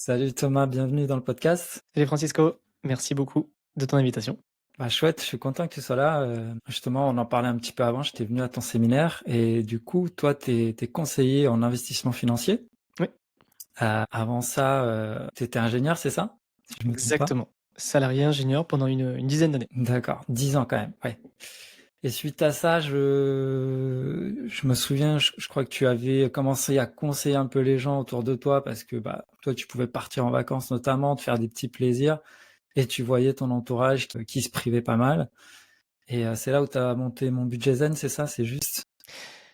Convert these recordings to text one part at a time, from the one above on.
Salut Thomas, bienvenue dans le podcast. Salut Francisco, merci beaucoup de ton invitation. Bah, chouette, je suis content que tu sois là. Justement, on en parlait un petit peu avant, j'étais venu à ton séminaire et du coup, toi, tu es conseiller en investissement financier. Oui, Avant ça, tu étais ingénieur, c'est ça? Si je me trompe pas? exactement. Salarié ingénieur pendant une dizaine d'années. D'accord, 10 ans quand même, ouais. Et suite à ça, je me souviens, je crois que tu avais commencé à conseiller un peu les gens autour de toi parce que bah, toi, tu pouvais partir en vacances notamment, te faire des petits plaisirs et tu voyais ton entourage qui se privait pas mal. Et c'est là où tu as monté Mon Budget Zen, c'est ça? C'est juste?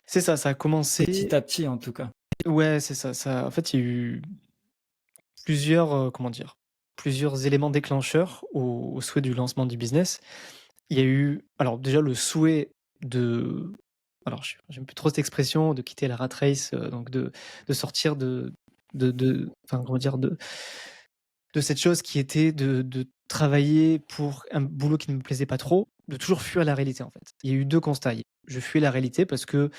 C'est ça, ça a Petit commencé. à petit en tout cas. Ouais, c'est ça. En fait, il y a eu plusieurs, comment dire, plusieurs éléments déclencheurs au souhait du lancement du business. Il y a eu, alors déjà le souhait de, alors j'aime plus trop cette expression, de quitter la rat race, donc de sortir enfin comment dire, de cette chose qui était de travailler pour un boulot qui ne me plaisait pas trop, de toujours fuir la réalité, en fait. Il y a eu 2 constats. Je fuis la réalité parce que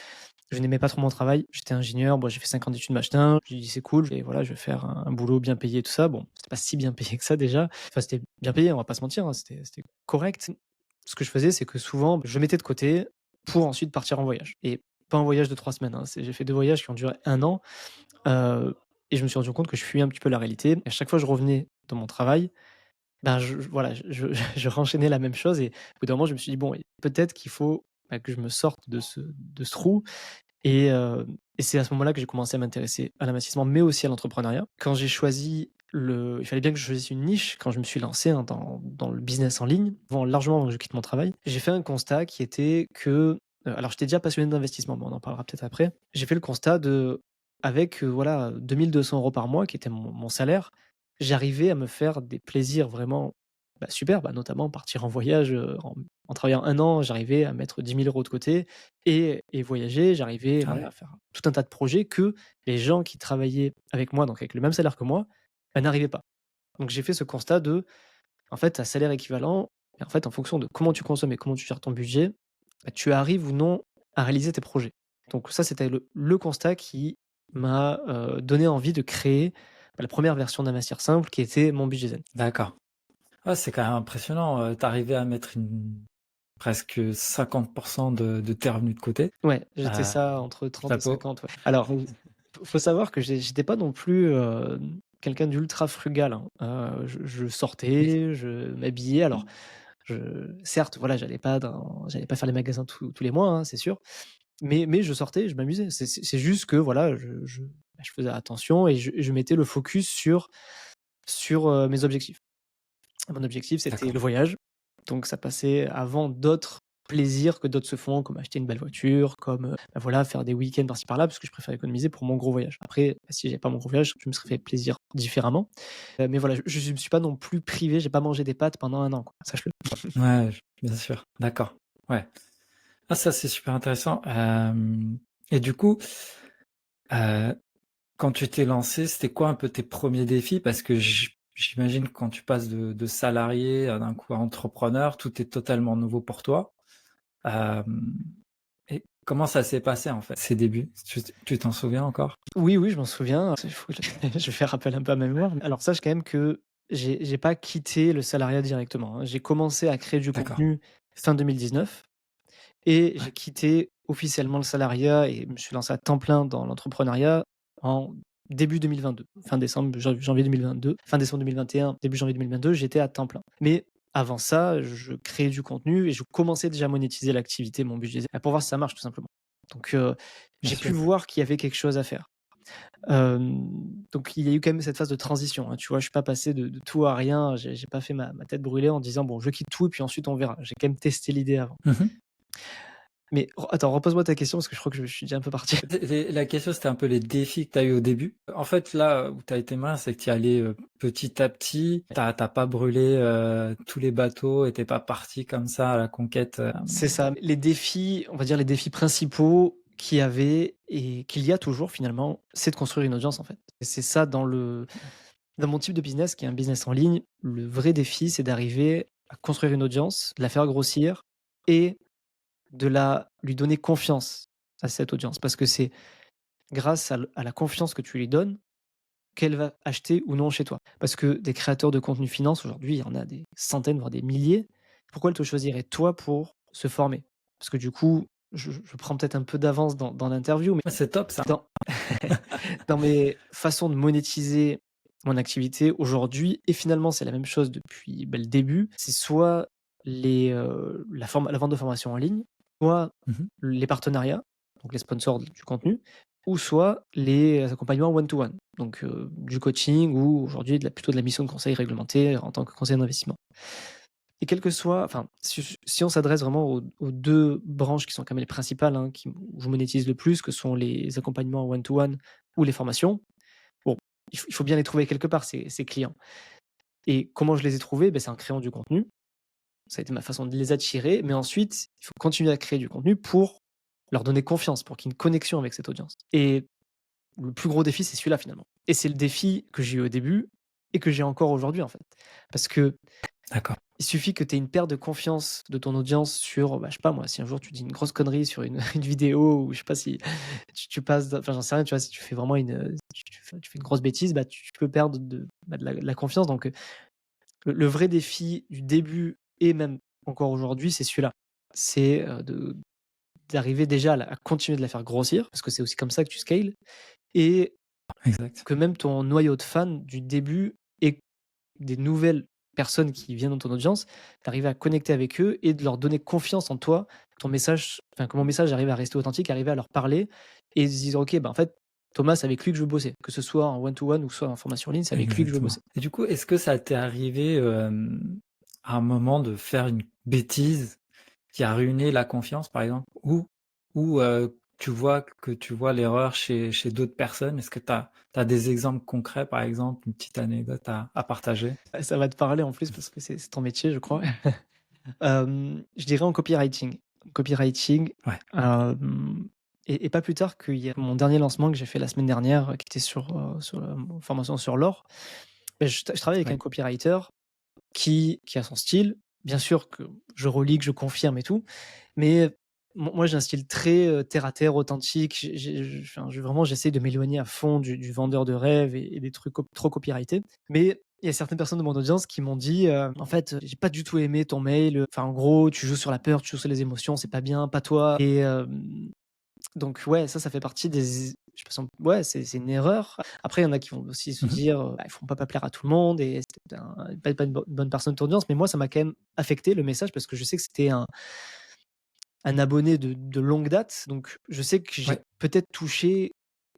je n'aimais pas trop mon travail. J'étais ingénieur, bon, j'ai fait 5 ans d'études machin, je me dis: «C'est cool et voilà, je vais faire un boulot bien payé, tout ça». Bon, c'était pas si bien payé que ça déjà. Enfin, c'était bien payé, on va pas se mentir, hein, c'était correct. Ce que je faisais, c'est que souvent, je mettais de côté pour ensuite partir en voyage et pas un voyage de 3 semaines, hein. J'ai fait 2 voyages qui ont duré 1 an. Heu et je me suis rendu compte que je fuyais un petit peu la réalité. Et à chaque fois que je revenais dans mon travail, ben, voilà, je renchaînais la même chose et au bout d'un moment, je me suis dit: «Bon, peut-être qu'il faut, bah, que je me sorte de ce trou». Et c'est à ce moment-là que j'ai commencé à m'intéresser à l'investissement, mais aussi à l'entrepreneuriat. Quand j'ai choisi il fallait bien que je choisisse une niche quand je me suis lancé, hein, dans le business en ligne, largement avant que je quitte mon travail. J'ai fait un constat qui était que, alors j'étais déjà passionné d'investissement, mais on en parlera peut-être après. J'ai fait le constat avec, voilà, 2 200 € par mois qui était mon salaire, j'arrivais à me faire des plaisirs vraiment, bah, super, bah, notamment partir en voyage, en travaillant 1 an, j'arrivais à mettre 10 000 € de côté et voyager. J'arrivais, Ah voilà, ouais? à faire tout un tas de projets que les gens qui travaillaient avec moi, donc avec le même salaire que moi, bah, n'arrivaient pas. Donc j'ai fait ce constat en fait, à salaire équivalent et en fait, en fonction de comment tu consommes et comment tu gères ton budget, bah, tu arrives ou non à réaliser tes projets. Donc ça, c'était le constat qui m'a, donné envie de créer, bah, la première version d'Investir Simple qui était mon budget zen. D'accord. Ah, c'est quand même impressionnant, tu à mettre une presque 50 de tes revenus de côté. Ouais, j'étais Heu, ça entre 30 et Chapeau. 50, ouais. Alors, faut savoir que j'étais pas non plus, quelqu'un d'ultra frugal, hein. Je Oui. sortais, je m'habillais. Alors, certes, voilà, j'allais pas faire les magasins tous les mois, hein, c'est sûr, mais je sortais, je m'amusais. C'est juste que, voilà, je faisais attention et je mettais le focus sur mes objectifs. Mon objectif, c'était D'accord. le voyage, donc ça passait avant d'autres plaisirs que d'autres se font, comme acheter une belle voiture, comme, bah, voilà, faire des week-ends par-ci par-là, parce que je préfère économiser pour mon gros voyage. Après, bah, si j'avais pas mon gros voyage, je me serais fait plaisir différemment, mais voilà, je me suis pas non plus privé, j'ai pas mangé des pâtes pendant 1 an, quoi, sache-le. Ouais, bien sûr. D'accord. Ouais. Ah, ça, c'est super intéressant. Et du coup, heu, quand tu t'es lancé, c'était quoi un peu tes premiers défis? Parce que j'imagine que quand tu passes de salarié à d'un coup à entrepreneur, tout est totalement nouveau pour toi. Hem Et comment ça s'est passé, en fait, ces débuts? Tu t'en souviens encore? Oui, oui, je m'en souviens, il faut que je je fais rappel un peu à ma mémoire. Alors sache quand même que j'ai pas quitté le salariat directement, hein. J'ai commencé à créer du D'accord. contenu fin 2019. Et Ouais. j'ai quitté officiellement le salariat et me suis lancé à temps plein dans l'entrepreneuriat en début 2022. Fin décembre, janvier 2022, fin décembre 2021, début janvier 2022, j'étais à temps plein. Mais avant ça, je créais du contenu et je commençais déjà à monétiser l'activité, mon budget, pour voir si ça marche tout simplement. Donc Bien j'ai pu sûr. voir qu'il y avait quelque chose à faire. Donc il y a eu quand même cette phase de transition, hein, tu vois? Je suis pas passé de tout à rien, j'ai pas fait ma tête brûlée en disant: «Bon, je quitte tout et puis ensuite on verra». J'ai quand même testé l'idée avant. Mmh. Mais attends, repose-moi ta question parce que je crois que je suis déjà un peu parti. La question, c'était un peu les défis que tu as eu au début. En fait, là où tu as été malin, c'est que tu y allais, petit à petit. Tu as pas brûlé, tous les bateaux et tu pas parti comme ça à la conquête, C'est ça. Les défis, on va dire les défis principaux qu'il y avait et qu'il y a toujours finalement, c'est de construire une audience en fait. Et c'est ça dans mon type de business qui est un business en ligne, le vrai défi, c'est d'arriver à construire une audience, de la faire grossir et lui donner confiance à cette audience. Parce que c'est grâce à la confiance que tu lui donnes qu'elle va acheter ou non chez toi. Parce que des créateurs de contenu finance, aujourd'hui, il y en a des centaines, voire des milliers. Pourquoi elle te choisirait toi pour se former? Parce que du coup, je prends peut-être un peu d'avance dans l'interview, mais Ouais, c'est top ça. dans dans mes façons de monétiser mon activité aujourd'hui et finalement c'est la même chose depuis, le début, c'est soit la vente de formation en ligne, soit Mmh. les partenariats, donc les sponsors du contenu, ou soit les accompagnements one to one, donc du coaching ou aujourd'hui plutôt de la mission de conseil réglementé en tant que conseiller d'investissement. Et quel que soit enfin, si on s'adresse vraiment aux 2 branches qui sont quand même les principales, hein, où je monétise le plus, que sont les accompagnements one to one ou les formations, bon, il faut bien les trouver quelque part ces clients. Et comment je les ai trouvés? C'est en créant du contenu. Ça a été ma façon de les attirer, mais ensuite, il faut continuer à créer du contenu pour leur donner confiance, pour qu'il y ait une connexion avec cette audience. Et le plus gros défi, c'est celui-là finalement. Et c'est le défi que j'ai eu au début et que j'ai encore aujourd'hui en fait. Parce que D'accord. il suffit que tu aies une perte de confiance de ton audience sur, je sais pas moi, si un jour tu dis une grosse connerie sur une une vidéo ou je sais pas si tu passes enfin j'en sais rien, tu vois? Si tu fais vraiment tu fais une grosse bêtise, tu peux perdre de la confiance donc le vrai défi du début et même encore aujourd'hui, c'est celui-là. C'est, d'arriver déjà à continuer de la faire grossir, parce que c'est aussi comme ça que tu scales et Exact. que même ton noyau de fans du début et des nouvelles personnes qui viennent dans ton audience, d'arriver à connecter avec eux et de leur donner confiance en toi, que mon message arrive à rester authentique, arriver à leur parler et se dire: «OK, en fait, Thomas, c'est avec lui que je veux bosser». Que ce soit en one to one ou soit en formation en ligne, c'est avec lui que je veux Exactement. bosser. Et du coup, est-ce que ça t'est arrivé, à un moment de faire une bêtise qui a ruiné la confiance, par exemple? Ou tu vois l'erreur chez d'autres personnes? Est-ce que tu as des exemples concrets, par exemple, une petite anecdote à partager? Ça va te parler en plus parce que c'est ton métier, je crois. Je dirais en copywriting. Copywriting, Ouais, hem et pas plus tard qu'il y a mon dernier lancement que j'ai fait la semaine dernière, qui était sur la formation sur l'or. Je travaille avec un ouais. copywriter qui a son style. Bien sûr que je relis, que je confirme et tout, mais moi j'ai un style très, terre à terre, authentique. Enfin, vraiment j'essaie de m'éloigner à fond du vendeur de rêve et des trucs trop copyrightés. Mais il y a certaines personnes de mon audience qui m'ont dit, «En fait, j'ai pas du tout aimé ton mail, enfin en gros tu joues sur la peur, tu joues sur les émotions, c'est pas bien, pas toi» et donc ouais, ça fait partie des je sais pas si on ouais, c'est une erreur. Après, il y en a qui vont aussi se Mmh. dire, «Il faut pas plaire à tout le monde» et c'était pas une bonne personne de ton audience. Mais moi, ça m'a quand même affecté le message parce que je sais que c'était un abonné de longue date. Donc je sais que j'ai Ouais. peut-être touché,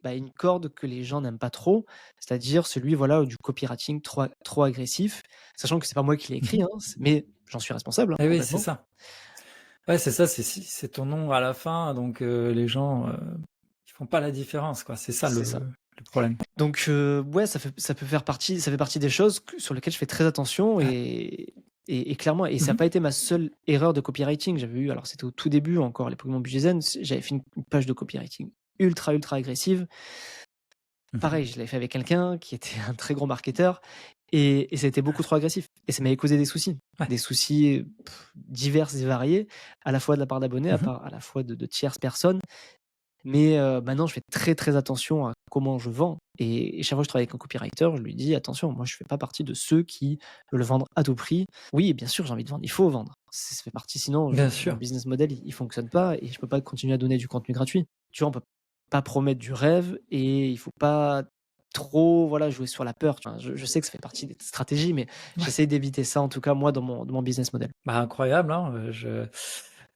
une corde que les gens n'aiment pas trop, c'est-à-dire celui, voilà, du copywriting trop agressif. Sachant que c'est pas moi qui l'ai écrit, Mmh. hein, mais j'en suis responsable, hein, Eh oui, c'est complètement. ça. Ouais, c'est ça, c'est ton nom à la fin, donc les gens, ils font pas la différence, quoi. C'est ça C'est ça. le problème. Donc ouais, ça fait partie des choses sur lesquelles je fais très attention Ah. et clairement et ça a Mmh. pas été ma seule erreur de copywriting. J'avais eu alors c'était au tout début encore à l'époque de mon budget zen, j'avais fait une page de copywriting ultra, ultra agressive. Mmh. Pareil, je l'avais fait avec quelqu'un qui était un très gros marketeur et c'était beaucoup trop agressif et ça m'avait causé des soucis. Ouais. Des soucis, divers et variés, à la fois de la part d'abonnés, Mmh. à la fois de tierces personnes. Mais maintenant, je fais très, très attention à comment je vends et chaque fois que je travaille avec un copywriter, je lui dis: «Attention, moi, je fais pas partie de ceux qui veulent vendre à tout prix». Oui, bien sûr, j'ai envie de vendre, il faut vendre. Ça fait partie sinon je Bien mon sûr. business model, il fonctionne pas et je peux pas continuer à donner du contenu gratuit. Tu vois, on peut pas promettre du rêve et il faut pas trop, voilà, jouer sur la peur. Enfin, je sais que ça fait partie des stratégies, mais Ouais. j'essaye d'éviter ça, en tout cas, moi, dans mon business model. Bah, incroyable, hein,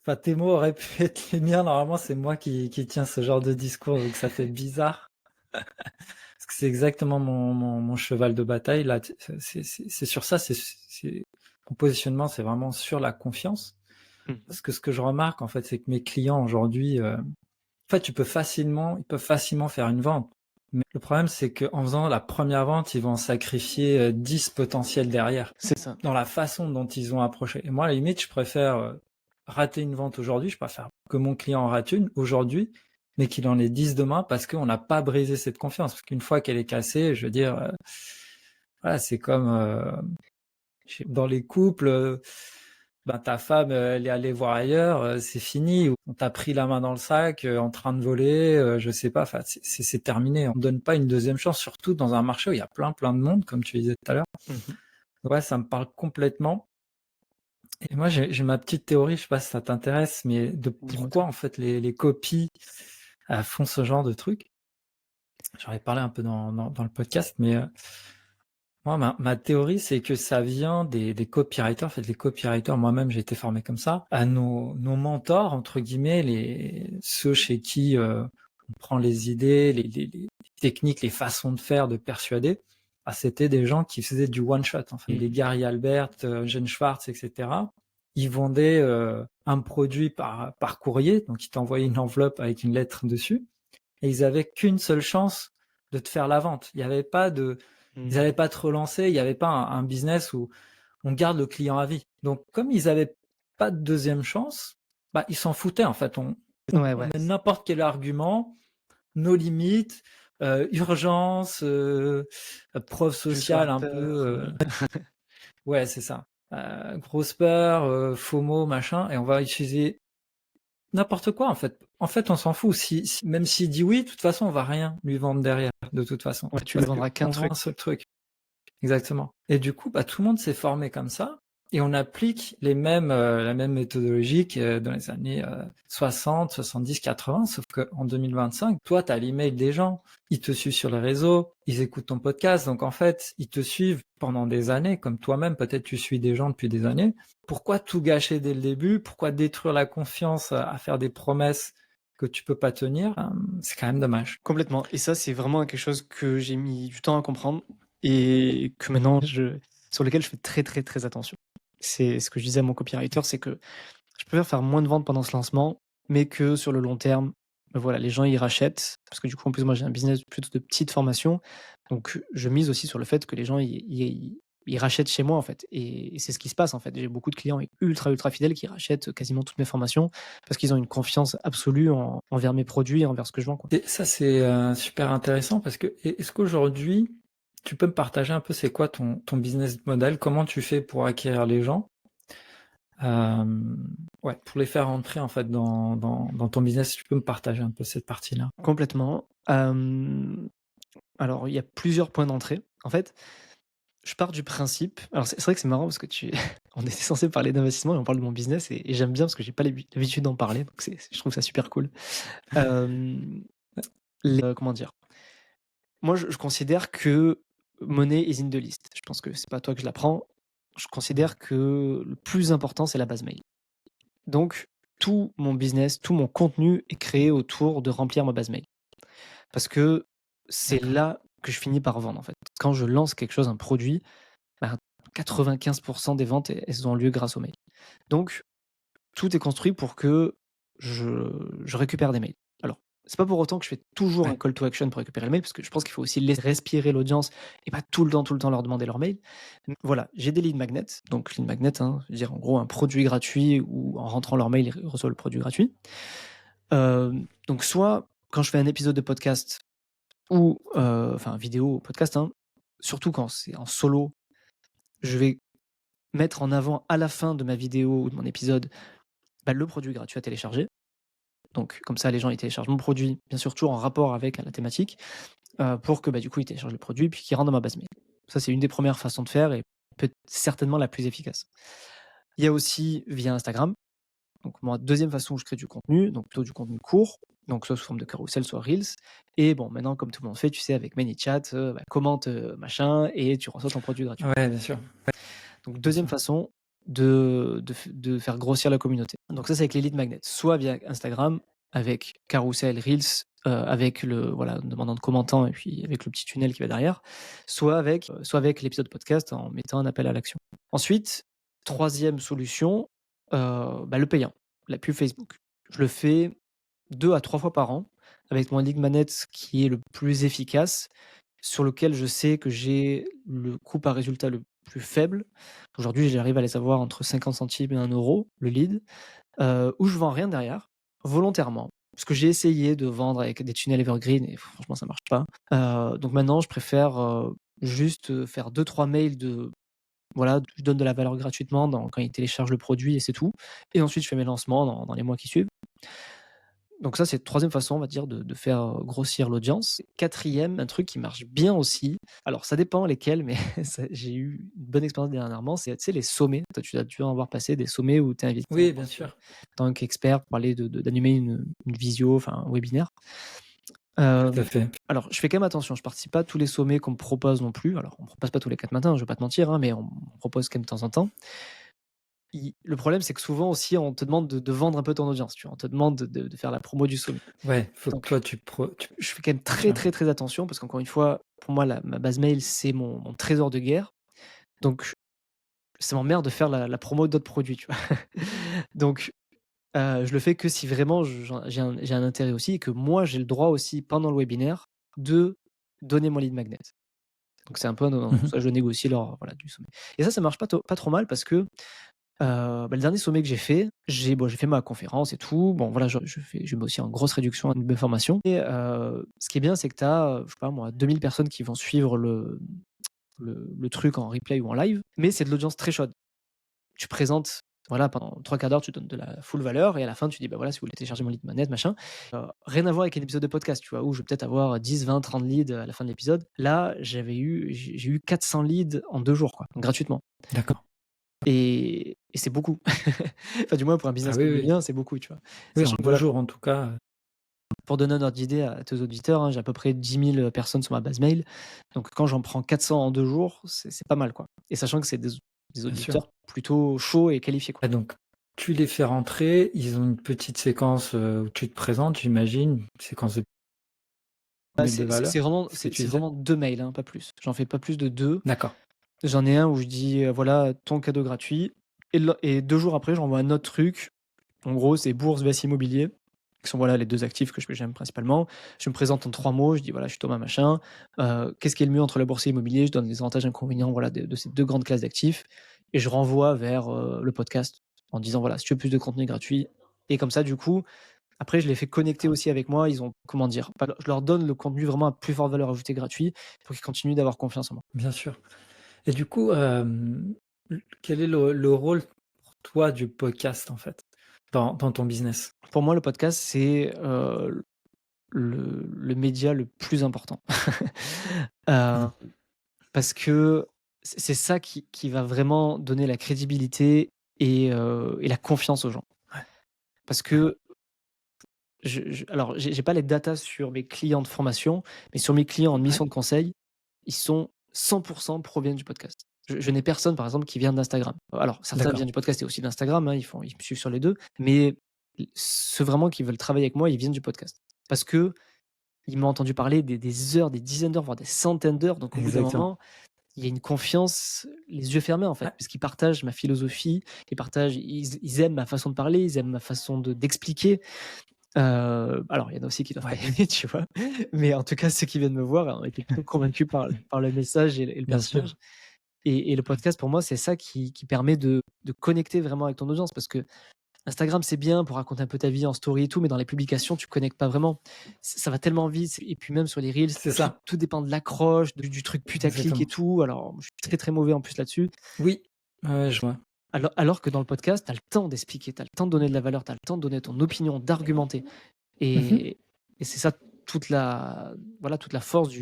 enfin, tes mots auraient pu être les miens. Normalement, c'est moi qui tiens ce genre de discours, donc ça fait bizarre. Parce que c'est exactement mon cheval de bataille là, t c'est sur ça, mon positionnement, c'est vraiment sur la confiance. Mmh. Parce que ce que je remarque, en fait, c'est que mes clients aujourd'hui, en fait, ils peuvent facilement faire une vente. Mais le problème, c'est qu'en faisant la première vente, ils vont en sacrifier, 10 potentiels derrière, C'est ça. dans la façon dont ils ont approché. Et moi, à la limite, je préfère, rater une vente aujourd'hui, je préfère que mon client en rate une aujourd'hui, mais qu'il en ait 10 demain parce qu'on n'a pas brisé cette confiance. Parce qu'une fois qu'elle est cassée, je veux dire, voilà, c'est comme, dans les couples, ben, ta femme, elle est allée voir ailleurs, c'est fini, ou on t'a pris la main dans le sac, en train de voler, je sais pas, enfin, c'est terminé. On donne pas une deuxième chance, surtout dans un marché où il y a plein de monde, comme tu disais tout à l'heure. Mmh. Ouais, ça me parle complètement. Et moi, j'ai ma petite théorie, je sais pas si ça t'intéresse, mais de Dis-moi tout. pourquoi en fait les copies, font ce genre de truc. J'en ai parlé un peu dans le podcast, mais moi, ma théorie, c'est que ça vient des copywriters. En fait, les copywriters, moi-même, j'ai été formé comme ça, à nos «mentors» entre guillemets, ceux chez qui, on prend les idées, les techniques, les façons de faire, de persuader. Ah, c'était des gens qui faisaient du one shot, en fait. Les Mmh. Gary Albert, Gene Schwartz et cetera. Ils vendaient, un produit par courrier, donc ils t'envoyaient une enveloppe avec une lettre dessus, et ils avaient qu'une seule chance de te faire la vente. Il y avait pas de Ils Mmh. n'allaient pas te relancer, il n'y avait pas un business où on garde le client à vie. Donc comme ils avaient pas de deuxième chance, bah, ils s'en foutaient en fait. Ouais, On ouais, met n'importe quel argument, nos limites, urgence, preuve juste sur la sociale un peu, peur, ouais, c'est ça. Grosse peur, FOMO, machin, et on va utiliser n'importe quoi en fait. En fait, on s'en fout. Même s'il dit oui, de toute façon, on va rien lui vendre derrière, de toute façon. ouais, tu lui Parce vendras qu'un qu'on vend truc. un seul truc. Exactement. Et du coup, bah, tout le monde s'est formé comme ça, et on applique la même méthodologie que dans les années 60, 70, 80, sauf qu'en 2025, toi, tu as l'email des gens, ils te suivent sur les réseaux, ils écoutent ton podcast, donc en fait, ils te suivent pendant des années, comme toi-même, peut-être tu suis des gens depuis des années. Pourquoi tout gâcher dès le début? Pourquoi détruire la confiance à faire des promesses que tu peux pas tenir? C'est quand même dommage. Complètement, et ça, c'est vraiment quelque chose que j'ai mis du temps à comprendre et que maintenant sur lequel je fais très, très, très attention. C'est ce que je disais à mon copywriter, c'est que je préfère faire moins de ventes pendant ce lancement, mais que sur le long terme, voilà, les gens, ils rachètent. Parce que du coup, en plus, moi, j'ai un business plutôt de petite formation. Donc, je mise aussi sur le fait que les gens, ils rachètent chez moi, en fait. Et c'est ce qui se passe, en fait. J'ai beaucoup de clients ultra, ultra fidèles qui rachètent quasiment toutes mes formations parce qu'ils ont une confiance absolue envers mes produits et envers ce que je vends, quoi. Et ça, c'est super intéressant parce que est-ce qu'aujourd'hui, tu peux me partager un peu c'est quoi ton business model? Comment tu fais pour acquérir les gens? Ouais, pour les faire rentrer en fait dans ton business, tu peux me partager un peu cette partie-là? Complètement. Alors, il y a plusieurs points d'entrée. En fait, je pars du principe, alors c'est vrai que c'est marrant parce que tu on était censé parler d'investissement et on parle de mon business et j'aime bien parce que j'ai pas l'habitude d'en parler, donc je trouve ça super cool. Hem, comment dire? Moi, je considère que money is in the list. Je pense que c'est pas à toi que je l'apprends. Je considère que le plus important, c'est la base mail. Donc tout mon business, tout mon contenu est créé autour de remplir ma base mail. Parce que c'est D'accord. là que je finis par vendre, en fait. Quand je lance quelque chose, un produit, ben, 95 des ventes, elles ont lieu grâce aux mails. Donc tout est construit pour que je récupère des mails. Alors, c'est pas pour autant que je fais toujours un Ouais. call to action pour récupérer le mail, parce que je pense qu'il faut aussi laisser respirer l'audience et pas tout le temps leur demander leur mail. Voilà, j'ai des lead magnets. Donc lead magnet, hein, je veux dire en gros un produit gratuit où en rentrant leur mail, ils reçoivent le produit gratuit. Donc soit quand je fais un épisode de podcast ou enfin vidéo ou podcast, hein, surtout quand c'est en solo, je vais mettre en avant à la fin de ma vidéo ou de mon épisode, bah, le produit gratuit à télécharger. Donc comme ça, les gens, ils téléchargent mon produit, bien sûr toujours en rapport avec la thématique, pour que, bah, du coup, ils téléchargent le produit puis qu'ils rentrent dans ma base mail. Ça, c'est une des premières façons de faire et peut certainement la plus efficace. Il y a aussi via Instagram. Donc moi, deuxième façon où je crée du contenu, donc plutôt du contenu court, donc soit sous forme de carrousel, soit reels. Et bon, maintenant, comme tout le monde fait, tu sais, avec ManyChat, bah, commente, machin et tu reçois ton produit gratuit. Ouais, bien sûr, Donc bien deuxième sûr. façon de faire grossir la communauté. Donc ça, c'est avec les lead magnets, soit via Instagram avec carrousel, reels, avec le voilà, en demandant de commentant et puis avec le petit tunnel qui va derrière, soit avec l'épisode podcast en mettant un appel à l'action. Ensuite, troisième solution, bah, le payant, la pub Facebook. Je le fais 2 à 3 fois par an avec mon lead magnet qui est le plus efficace, sur lequel je sais que j'ai le coût par résultat le plus faible. Aujourd'hui, j'arrive à les avoir entre 50 centimes et 1 € le lead, où je vends rien derrière, volontairement. Parce que j'ai essayé de vendre avec des tunnels evergreen et franchement ça marche pas. Donc maintenant je préfère, juste, faire 2-3 mails de voilà, je donne de la valeur gratuitement quand ils téléchargent le produit et c'est tout. Et ensuite, je fais mes lancements dans les mois qui suivent. Donc ça, c'est la 3e façon, on va dire, de faire, grossir l'audience. 4e, un truc qui marche bien aussi, alors ça dépend lesquels, mais j'ai eu une bonne expérience dernièrement, c'est, tu sais, les sommets. Toi, tu as dû en voir passer des sommets où tu es invité Oui, bien sûr. en tant qu'expert pour parler d'animer une visio, enfin un webinaire. Tout à fait. Alors je fais quand même attention, je participe pas à tous les sommets qu'on me propose non plus. Alors on me propose pas tous les 4 matins, je vais pas te mentir, hein, mais on me propose quand même de temps en temps. Le problème, c'est que souvent aussi, on te demande de vendre un peu ton audience, tu vois? On te demande de faire la promo du sommet. Ouais, faut que Donc toi tu je fais quand même bien très, sûr. très, très attention parce qu'encore une fois, pour moi, ma base mail, c'est mon trésor de guerre. Donc ça m'emmerde de faire la promo d'autres produits, tu vois? Donc je le fais que si vraiment j'ai un intérêt aussi et que moi, j'ai le droit aussi, pendant le webinaire, de donner mon lead magnet. Donc c'est un peu dans Mmh. ça, je négocie lors, voilà, du sommet. Et ça marche pas trop mal parce que, le dernier sommet que j'ai fait, j'ai fait ma conférence et tout. Bon voilà, je mets aussi en grosse réduction à une formation et ce qui est bien, c'est que tu as, je sais pas moi, 2 000 personnes qui vont suivre le truc en replay ou en live, mais c'est de l'audience très chaude. Tu présentes, voilà, pendant 3/4 d'heure, tu donnes de la full valeur et à la fin, tu dis: «Bah, voilà, si vous voulez télécharger mon lead magnet, machin». Rien à voir avec un épisode de podcast, tu vois? Où je vais peut-être avoir 10, 20, 30 leads à la fin de l'épisode. Là, j'ai eu 400 leads en 2 jours, quoi, gratuitement D'accord. et c'est beaucoup. Enfin, du moins pour un Ah business oui, comme le oui. mien, c'est beaucoup, tu vois? Oui, en Sachant que 2 voilà, jours en tout cas, pour donner un ordre d'idée à tes auditeurs, hein, j'ai à peu près 10 000 personnes sur ma base mail. Donc quand j'en prends 400 en 2 jours, c'est pas mal, quoi. Et sachant que c'est des bien sûr. auditeurs plutôt chauds et qualifiés, quoi. Ah donc tu les fais rentrer, ils ont une petite séquence, où tu te présentes, j'imagine, une séquence de Ah, mail de valeur, c'est c'est ce que tu c'est disais? vraiment 2 mails, hein, pas plus. J'en fais pas plus de 2. D'accord, J'en ai un où je dis, voilà, ton cadeau gratuit et 2 jours après, j'envoie un autre truc. En gros, c'est bourse vs immobilier, qui sont, voilà, les 2 actifs que j'aime principalement. Je me présente en 3 mots, je dis: «Voilà, je suis Thomas machin, qu'est-ce qui est le mieux entre la bourse et l'immobilier?» Je donne les avantages et inconvénients, voilà, de ces 2 grandes classes d'actifs et je renvoie vers, le podcast en disant: «Voilà, si tu veux plus de contenu gratuit» et comme ça, du coup, après, je les fais connecter d'accord, aussi avec moi. Ils ont, comment dire? Pas Je leur donne le contenu vraiment à plus forte valeur ajoutée gratuit pour qu'ils continuent d'avoir confiance en moi. bien sûr. Et du coup, quel est le rôle pour toi du podcast, en fait, dans ton business? Pour moi, le podcast, c'est, le média le plus important. Heu, Mmh. parce que c'est ça qui va vraiment donner la crédibilité et la confiance aux gens. Ouais, Parce ouais, que alors j'ai pas les datas sur mes clients de formation, mais sur mes clients en ouais, mission de conseil, ils sont 100 proviennent du podcast. Je n'ai personne, par exemple, qui vient d'Instagram. Alors certains d'accord, viennent du podcast et aussi d'Instagram, hein, ils me suivent sur les 2, mais ceux vraiment qui veulent travailler avec moi, ils viennent du podcast. Parce qu'ils m'ont entendu parler des heures, des dizaines d'heures, voire des centaines d'heures, donc au bout d'un exactement. moment, il y a une confiance, les yeux fermés, en fait, Ouais, parce qu'ils partagent ma philosophie, ils aiment ma façon de parler, ils aiment ma façon d'expliquer. Alors il y en a aussi qui doivent pas ouais, aimer, tu vois? Mais en tout cas, ceux qui viennent me voir ont été plutôt convaincus par le message et le bien personnage sûr. et le podcast pour moi, c'est ça qui permet de connecter vraiment avec ton audience parce que Instagram, c'est bien pour raconter un peu ta vie en story et tout, mais dans les publications, tu connectes pas vraiment. Ça va tellement vite et puis même sur les reels, C'est ça, tout dépend de l'accroche, du truc putaclic et exactement. tout. Alors, je suis très, très mauvais en plus là-dessus. Oui, ouais, je vois. Alors que dans le podcast, tu as le temps d'expliquer, tu as le temps de donner de la valeur, tu as le temps de donner ton opinion, d'argumenter. Mmh. Et et c'est ça toute la force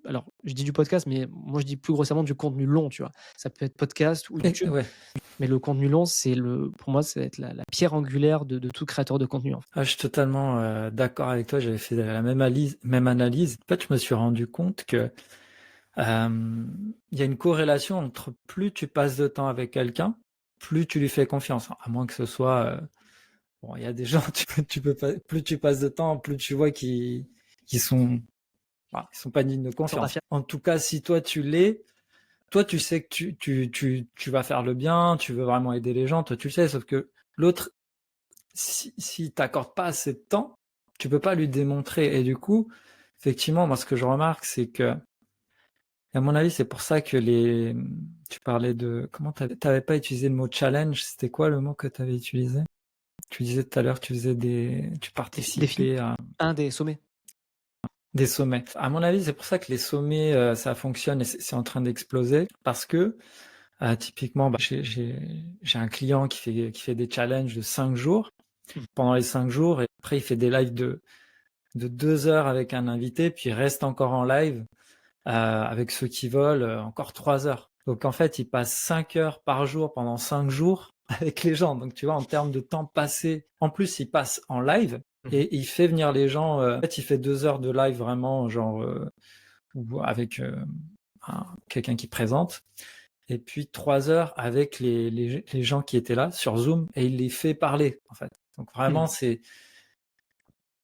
alors je dis du podcast, mais moi je dis plus grossièrement du contenu long, tu vois? Ça peut être podcast ou Et YouTube, ouais. mais le contenu long, pour moi, ça va être la pierre angulaire de tout créateur de contenu, en fait. Ah, je suis totalement, d'accord avec toi. J'avais fait la même analyse. En fait, je me suis rendu compte que, il y a une corrélation entre plus tu passes de temps avec quelqu'un, plus tu lui fais confiance. À moins que ce soit, bon, il y a des gens, tu peux pas plus tu passes de temps, plus tu vois qu'ils sont, bah, ils sont pas dignes de Ils sont pas confiance. fiers. En tout cas, si toi tu l'es, toi tu sais que tu vas faire le bien, tu veux vraiment aider les gens, toi tu le sais. Sauf que l'autre, si t'accordes pas assez de temps, tu peux pas lui démontrer. Et du coup, effectivement, moi ce que je remarque, c'est que, à mon avis, c'est pour ça que tu parlais de, comment t'avais pas utilisé le mot challenge, c'était quoi le mot que tu avais utilisé? Tu disais tout à l'heure, tu Défi. participais à Un des sommets. des sommets. À mon avis, c'est pour ça que les sommets, ça fonctionne et c'est en train d'exploser parce que, Typiquement, j'ai un client qui fait des challenges de 5 jours. Mmh. Pendant les 5 jours et après il fait des lives de 2 heures avec un invité, puis il reste encore en live, avec ceux qui veulent, encore 3 heures. Donc en fait, il passe 5 heures par jour pendant 5 jours avec les gens. Donc tu vois, en termes de temps passé, en plus, il passe en live Mmh. et il fait venir les gens, en fait, il fait 2 heures de live vraiment genre, ou avec, quelqu'un qui présente et puis 3 heures avec les gens qui étaient là sur Zoom et il les fait parler, en fait. Donc vraiment, Mmh. c'est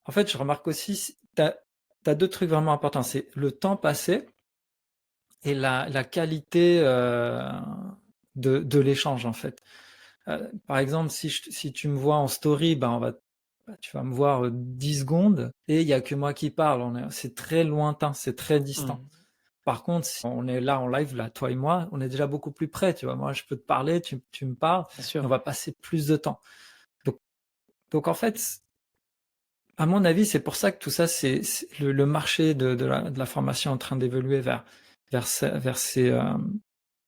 en fait, je remarque aussi, tu as 2 trucs vraiment importants, c'est le temps passé et la qualité, de l'échange, en fait. Par exemple, si tu me vois en story, ben, tu vas me voir, 10 secondes et il y a que moi qui parle. C'est très lointain, c'est très distant. Mmh. Par contre, si on est là en live, là, toi et moi, on est déjà beaucoup plus près, tu vois? Moi, je peux te parler, tu me parles Bien et on sûr. va passer plus de temps. Donc en fait, à mon avis, c'est pour ça que tout ça, c'est le marché de la formation est en train d'évoluer vers ces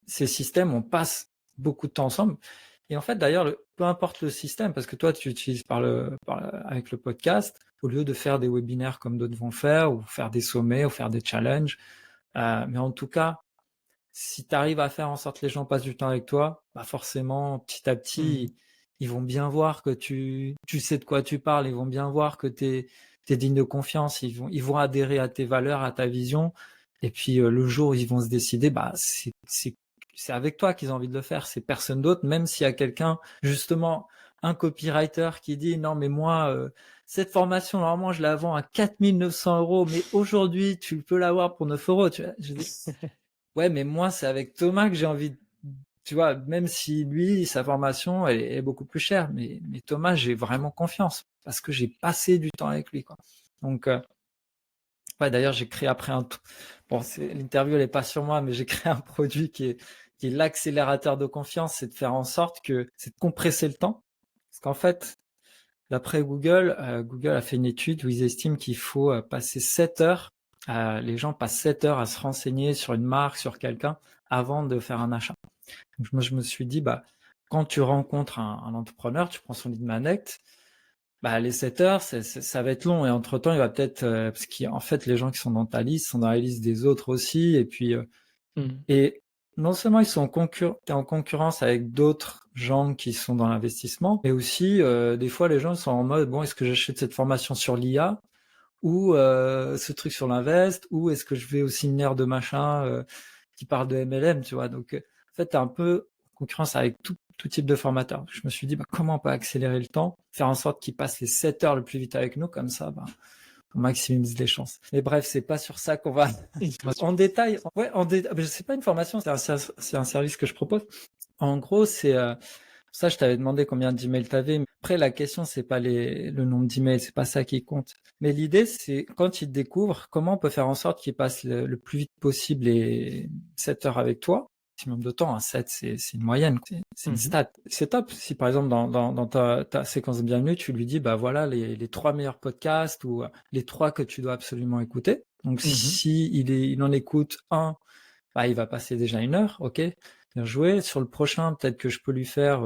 systèmes. On passe beaucoup de temps ensemble et en fait, d'ailleurs, peu importe le système, parce que toi, tu utilises avec le podcast, au lieu de faire des webinaires comme d'autres vont faire ou faire des sommets ou faire des challenges, mais en tout cas, si tu arrives à faire en sorte que les gens passent du temps avec toi, bah forcément, petit à Mmh. petit, ils vont bien voir que tu sais de quoi tu parles, ils vont bien voir que tu es digne de confiance, ils vont adhérer à tes valeurs, à ta vision et puis, le jour où ils vont se décider, bah, c'est avec toi qu'ils ont envie de le faire, c'est personne d'autre, même s'il y a quelqu'un, justement, un copywriter qui dit: «Non mais moi, cette formation normalement je la vends à 4 900 €, mais aujourd'hui tu peux l'avoir pour 9 €», tu vois? Je dis: «Ouais, mais moi, c'est avec Thomas que j'ai envie d», tu vois? Même si lui, sa formation, elle est beaucoup plus chère, mais Thomas, j'ai vraiment confiance parce que j'ai passé du temps avec lui, quoi. Donc, ouais, d'ailleurs, j'ai créé après bon, l'interview, elle est pas sur moi, mais j'ai créé un produit qui est l'accélérateur de confiance. C'est de compresser le temps. Parce qu'en fait, d'après Google, Google a fait une étude où ils estiment qu'il faut, passer 7 heures, les gens passent 7 heures à se renseigner sur une marque, sur quelqu'un, avant de faire un achat. Donc moi, je me suis dit, bah, quand tu rencontres un entrepreneur, tu prends son lead magnet, bah, les 7 heures, ça va être long et entre-temps, il va peut-être, parce qu'en fait, les gens qui sont dans ta liste sont dans la liste des autres aussi et puis, Mmh. et non seulement ils sont tu es en concurrence avec d'autres gens qui sont dans l'investissement, mais aussi, des fois, les gens sont en mode: «Bon, est-ce que j'achète cette formation sur l'IA ou ce truc sur l'invest ou est-ce que je vais au séminaire de machin, qui parle de MLM», tu vois? Donc, en fait, tu es un peu en concurrence avec tout type de formateur. Je me suis dit: «Bah, comment on peut accélérer le temps? Faire en sorte qu'ils passent les 7 heures le plus vite avec nous, comme ça, bah, on maximise les chances». Mais bref, c'est pas sur ça qu'on va Une formation. en détail. Ouais, c'est pas une formation, c'est un service que je propose. En gros, ça, je t'avais demandé combien d'emails tu avais. Après, la question, c'est pas le nombre d'emails, c'est pas ça qui compte. Mais l'idée, c'est quand ils te découvrent, comment on peut faire en sorte qu'ils passent le plus vite possible les 7 heures avec toi. Maximum de temps, hein, 7, c'est une moyenne, c'est une Mmh. stat. C'est top. Si par exemple, dans ta séquence de bienvenue, tu lui dis, bah voilà, les 3 meilleurs podcasts ou les 3 que tu dois absolument écouter. Donc, Mmh. si il en écoute un, bah, il va passer déjà 1 heure, ok, bien joué. Sur le prochain, peut-être que je peux lui faire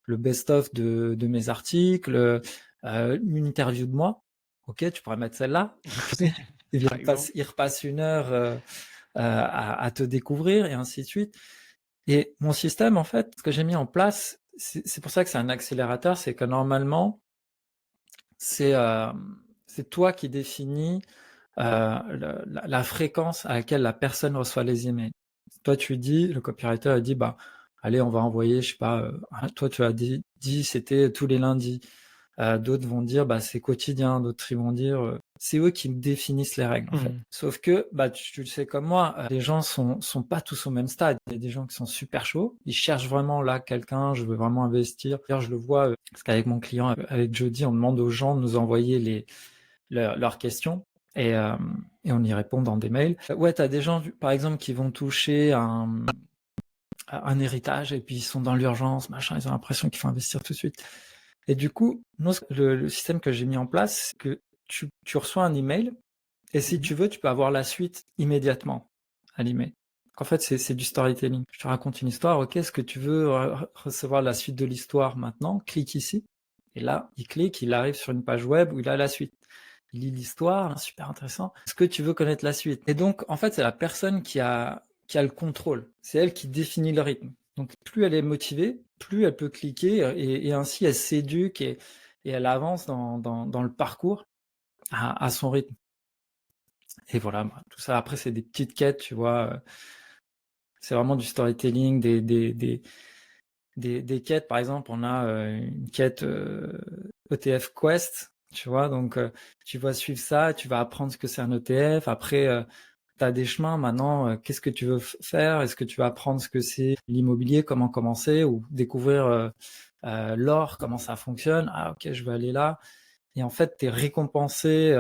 le best-of de mes articles, une interview de moi. Ok, tu pourrais mettre celle-là. Et bien, Par exemple. il repasse 1 heure à te découvrir et ainsi de suite. Et mon système, en fait, ce que j'ai mis en place, c'est pour ça que c'est un accélérateur, c'est que normalement, c'est euh, c'est toi qui définis la fréquence à laquelle la personne reçoit les emails. Toi, tu dis, le copywriter a dit, bah, allez, on va envoyer, je sais pas, toi, tu as dit c'était tous les lundis. D'autres vont dire, bah, c'est quotidien. D'autres, ils vont dire, c'est eux qui me définissent les règles, en fait. Mmh. Sauf que, bah, tu le sais comme moi, les gens sont pas tous au même stade. Il y a des gens qui sont super chauds. Ils cherchent vraiment là quelqu'un, je veux vraiment investir. D'ailleurs, je le vois, parce qu'avec mon client, avec Jody, on demande aux gens de nous envoyer leurs questions et on y répond dans des mails. Ouais, tu as des gens, par exemple, qui vont toucher un héritage et puis ils sont dans l'urgence, machin, ils ont l'impression qu'il faut investir tout de suite. Et du coup, nous, le système que j'ai mis en place, c'est que tu reçois un email et si Mmh. tu veux, tu peux avoir la suite immédiatement à l'email. En fait, c'est du storytelling. Je te raconte une histoire, OK, est-ce que tu veux recevoir la suite de l'histoire maintenant? Clique ici. Et là, il clique, il arrive sur une page web où il a la suite. Il lit l'histoire, hein, super intéressant. Est-ce que tu veux connaître la suite? Et donc, en fait, c'est la personne qui a le contrôle. C'est elle qui définit le rythme. Donc, plus elle est motivée, plus elle peut cliquer et ainsi elle s'éduque et elle avance dans le parcours à son rythme. Et voilà, bah, tout ça, après, c'est des petites quêtes, tu vois. C'est vraiment du storytelling, des quêtes. Par exemple, on a une quête ETF Quest, tu vois. Donc, tu vas suivre ça, tu vas apprendre ce que c'est un ETF. Après, tu as des chemins. Maintenant, qu'est-ce que tu veux faire? Est-ce que tu vas apprendre ce que c'est l'immobilier, comment commencer ou découvrir l'or, comment ça fonctionne? Ah, ok, je vais aller là. Et en fait, tu es récompensé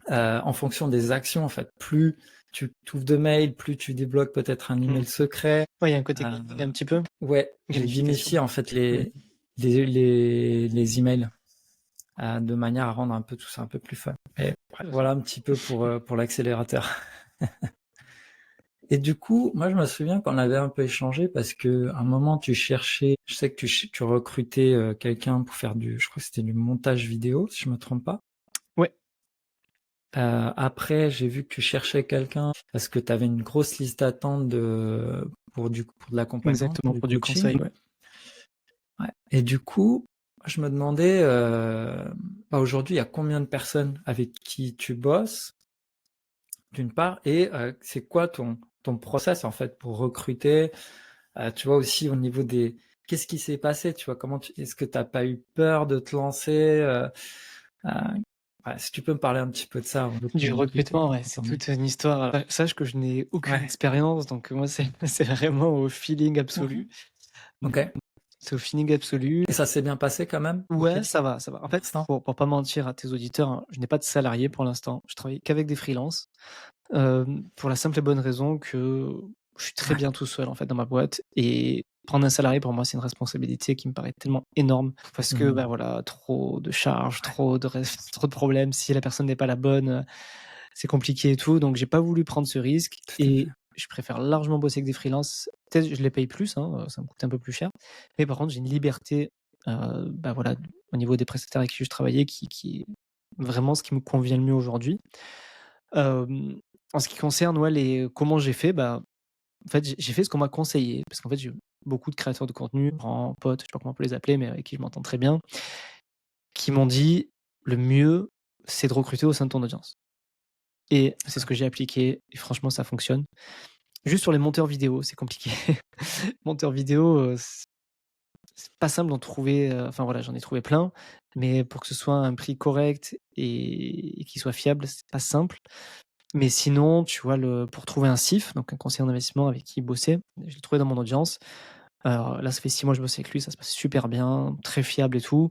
en fonction des actions. En fait, plus tu ouvres de mails, plus tu débloques peut-être un email secret. Ouais, il y a un côté Euh, gamifié un petit peu, ouais, j'ai gamification. gamifié en fait Mmh. les emails de manière à rendre un peu tout ça un peu plus fun. Et voilà un petit peu pour l'accélérateur. Et du coup, moi je me souviens qu'on avait un peu échangé parce que à un moment tu cherchais, je sais que tu recrutais quelqu'un pour faire je crois que c'était du montage vidéo, si je me trompe pas. Ouais, Après, j'ai vu que tu cherchais quelqu'un parce que tu avais une grosse liste d'attente pour de l'accompagnement, exactement, du pour du coaching. conseil, ouais. Ouais. Et du coup, je me demandais, bah, aujourd'hui, il y a combien de personnes avec qui tu bosses, d'une part, et c'est quoi ton process en fait pour recruter? Tu vois aussi au niveau des, qu'est-ce qui s'est passé? Tu vois est-ce que t'as pas eu peur de te lancer? Euh, ouais, si tu peux me parler un petit peu de ça avant de Du recrutement, ouais, c'est t'en- toute une histoire. Sache que je n'ai aucune Ouais. expérience, donc moi, c'est c'est vraiment au feeling absolu. Mmh, Ok. c'est au feeling absolu. Et ça s'est bien passé quand même pour Ouais, ça va, ça va. En fait, l'instant? pour pas mentir à tes auditeurs, hein, je n'ai pas de salarié pour l'instant. Je travaille qu'avec des freelances, pour la simple et bonne raison que je suis très Ouais. bien tout seul, en fait, dans ma boîte et prendre un salarié, pour moi, c'est une responsabilité qui me paraît tellement énorme parce que, Mhm. bah, voilà, trop de charges, Ouais, trop de problèmes. Si la personne n'est pas la bonne, c'est compliqué et tout, donc j'ai pas voulu prendre ce risque tout à fait. et je préfère largement bosser avec des freelances. Peut-être je les paye plus, hein, ça me coûte un peu plus cher, mais par contre j'ai une liberté, bah, voilà, au niveau des prestataires avec qui je travaillais qui est vraiment ce qui me convient le mieux aujourd'hui. En ce qui concerne, ouais, les comment j'ai fait, bah, en fait, j'ai fait ce qu'on m'a conseillé parce qu'en fait, j'ai beaucoup de créateurs de contenu, grands potes, je sais pas comment on peut les appeler, mais avec qui je m'entends très bien, qui m'ont dit: «Le mieux, c'est de recruter au sein de ton audience». Et c'est ce D'accord. que j'ai appliqué et franchement ça fonctionne. Juste sur les monteurs vidéo, c'est compliqué. Monteurs vidéo, c'est pas simple d'en trouver, enfin voilà, j'en ai trouvé plein, mais pour que ce soit un prix correct et qu'il soit fiable, c'est pas simple. Mais sinon, tu vois, pour trouver un CIF, donc un conseiller en investissement avec qui bosser, je l'ai trouvé dans mon audience. Alors là, ça fait 6 mois que je bosse avec lui, ça se passe super bien, très fiable et tout.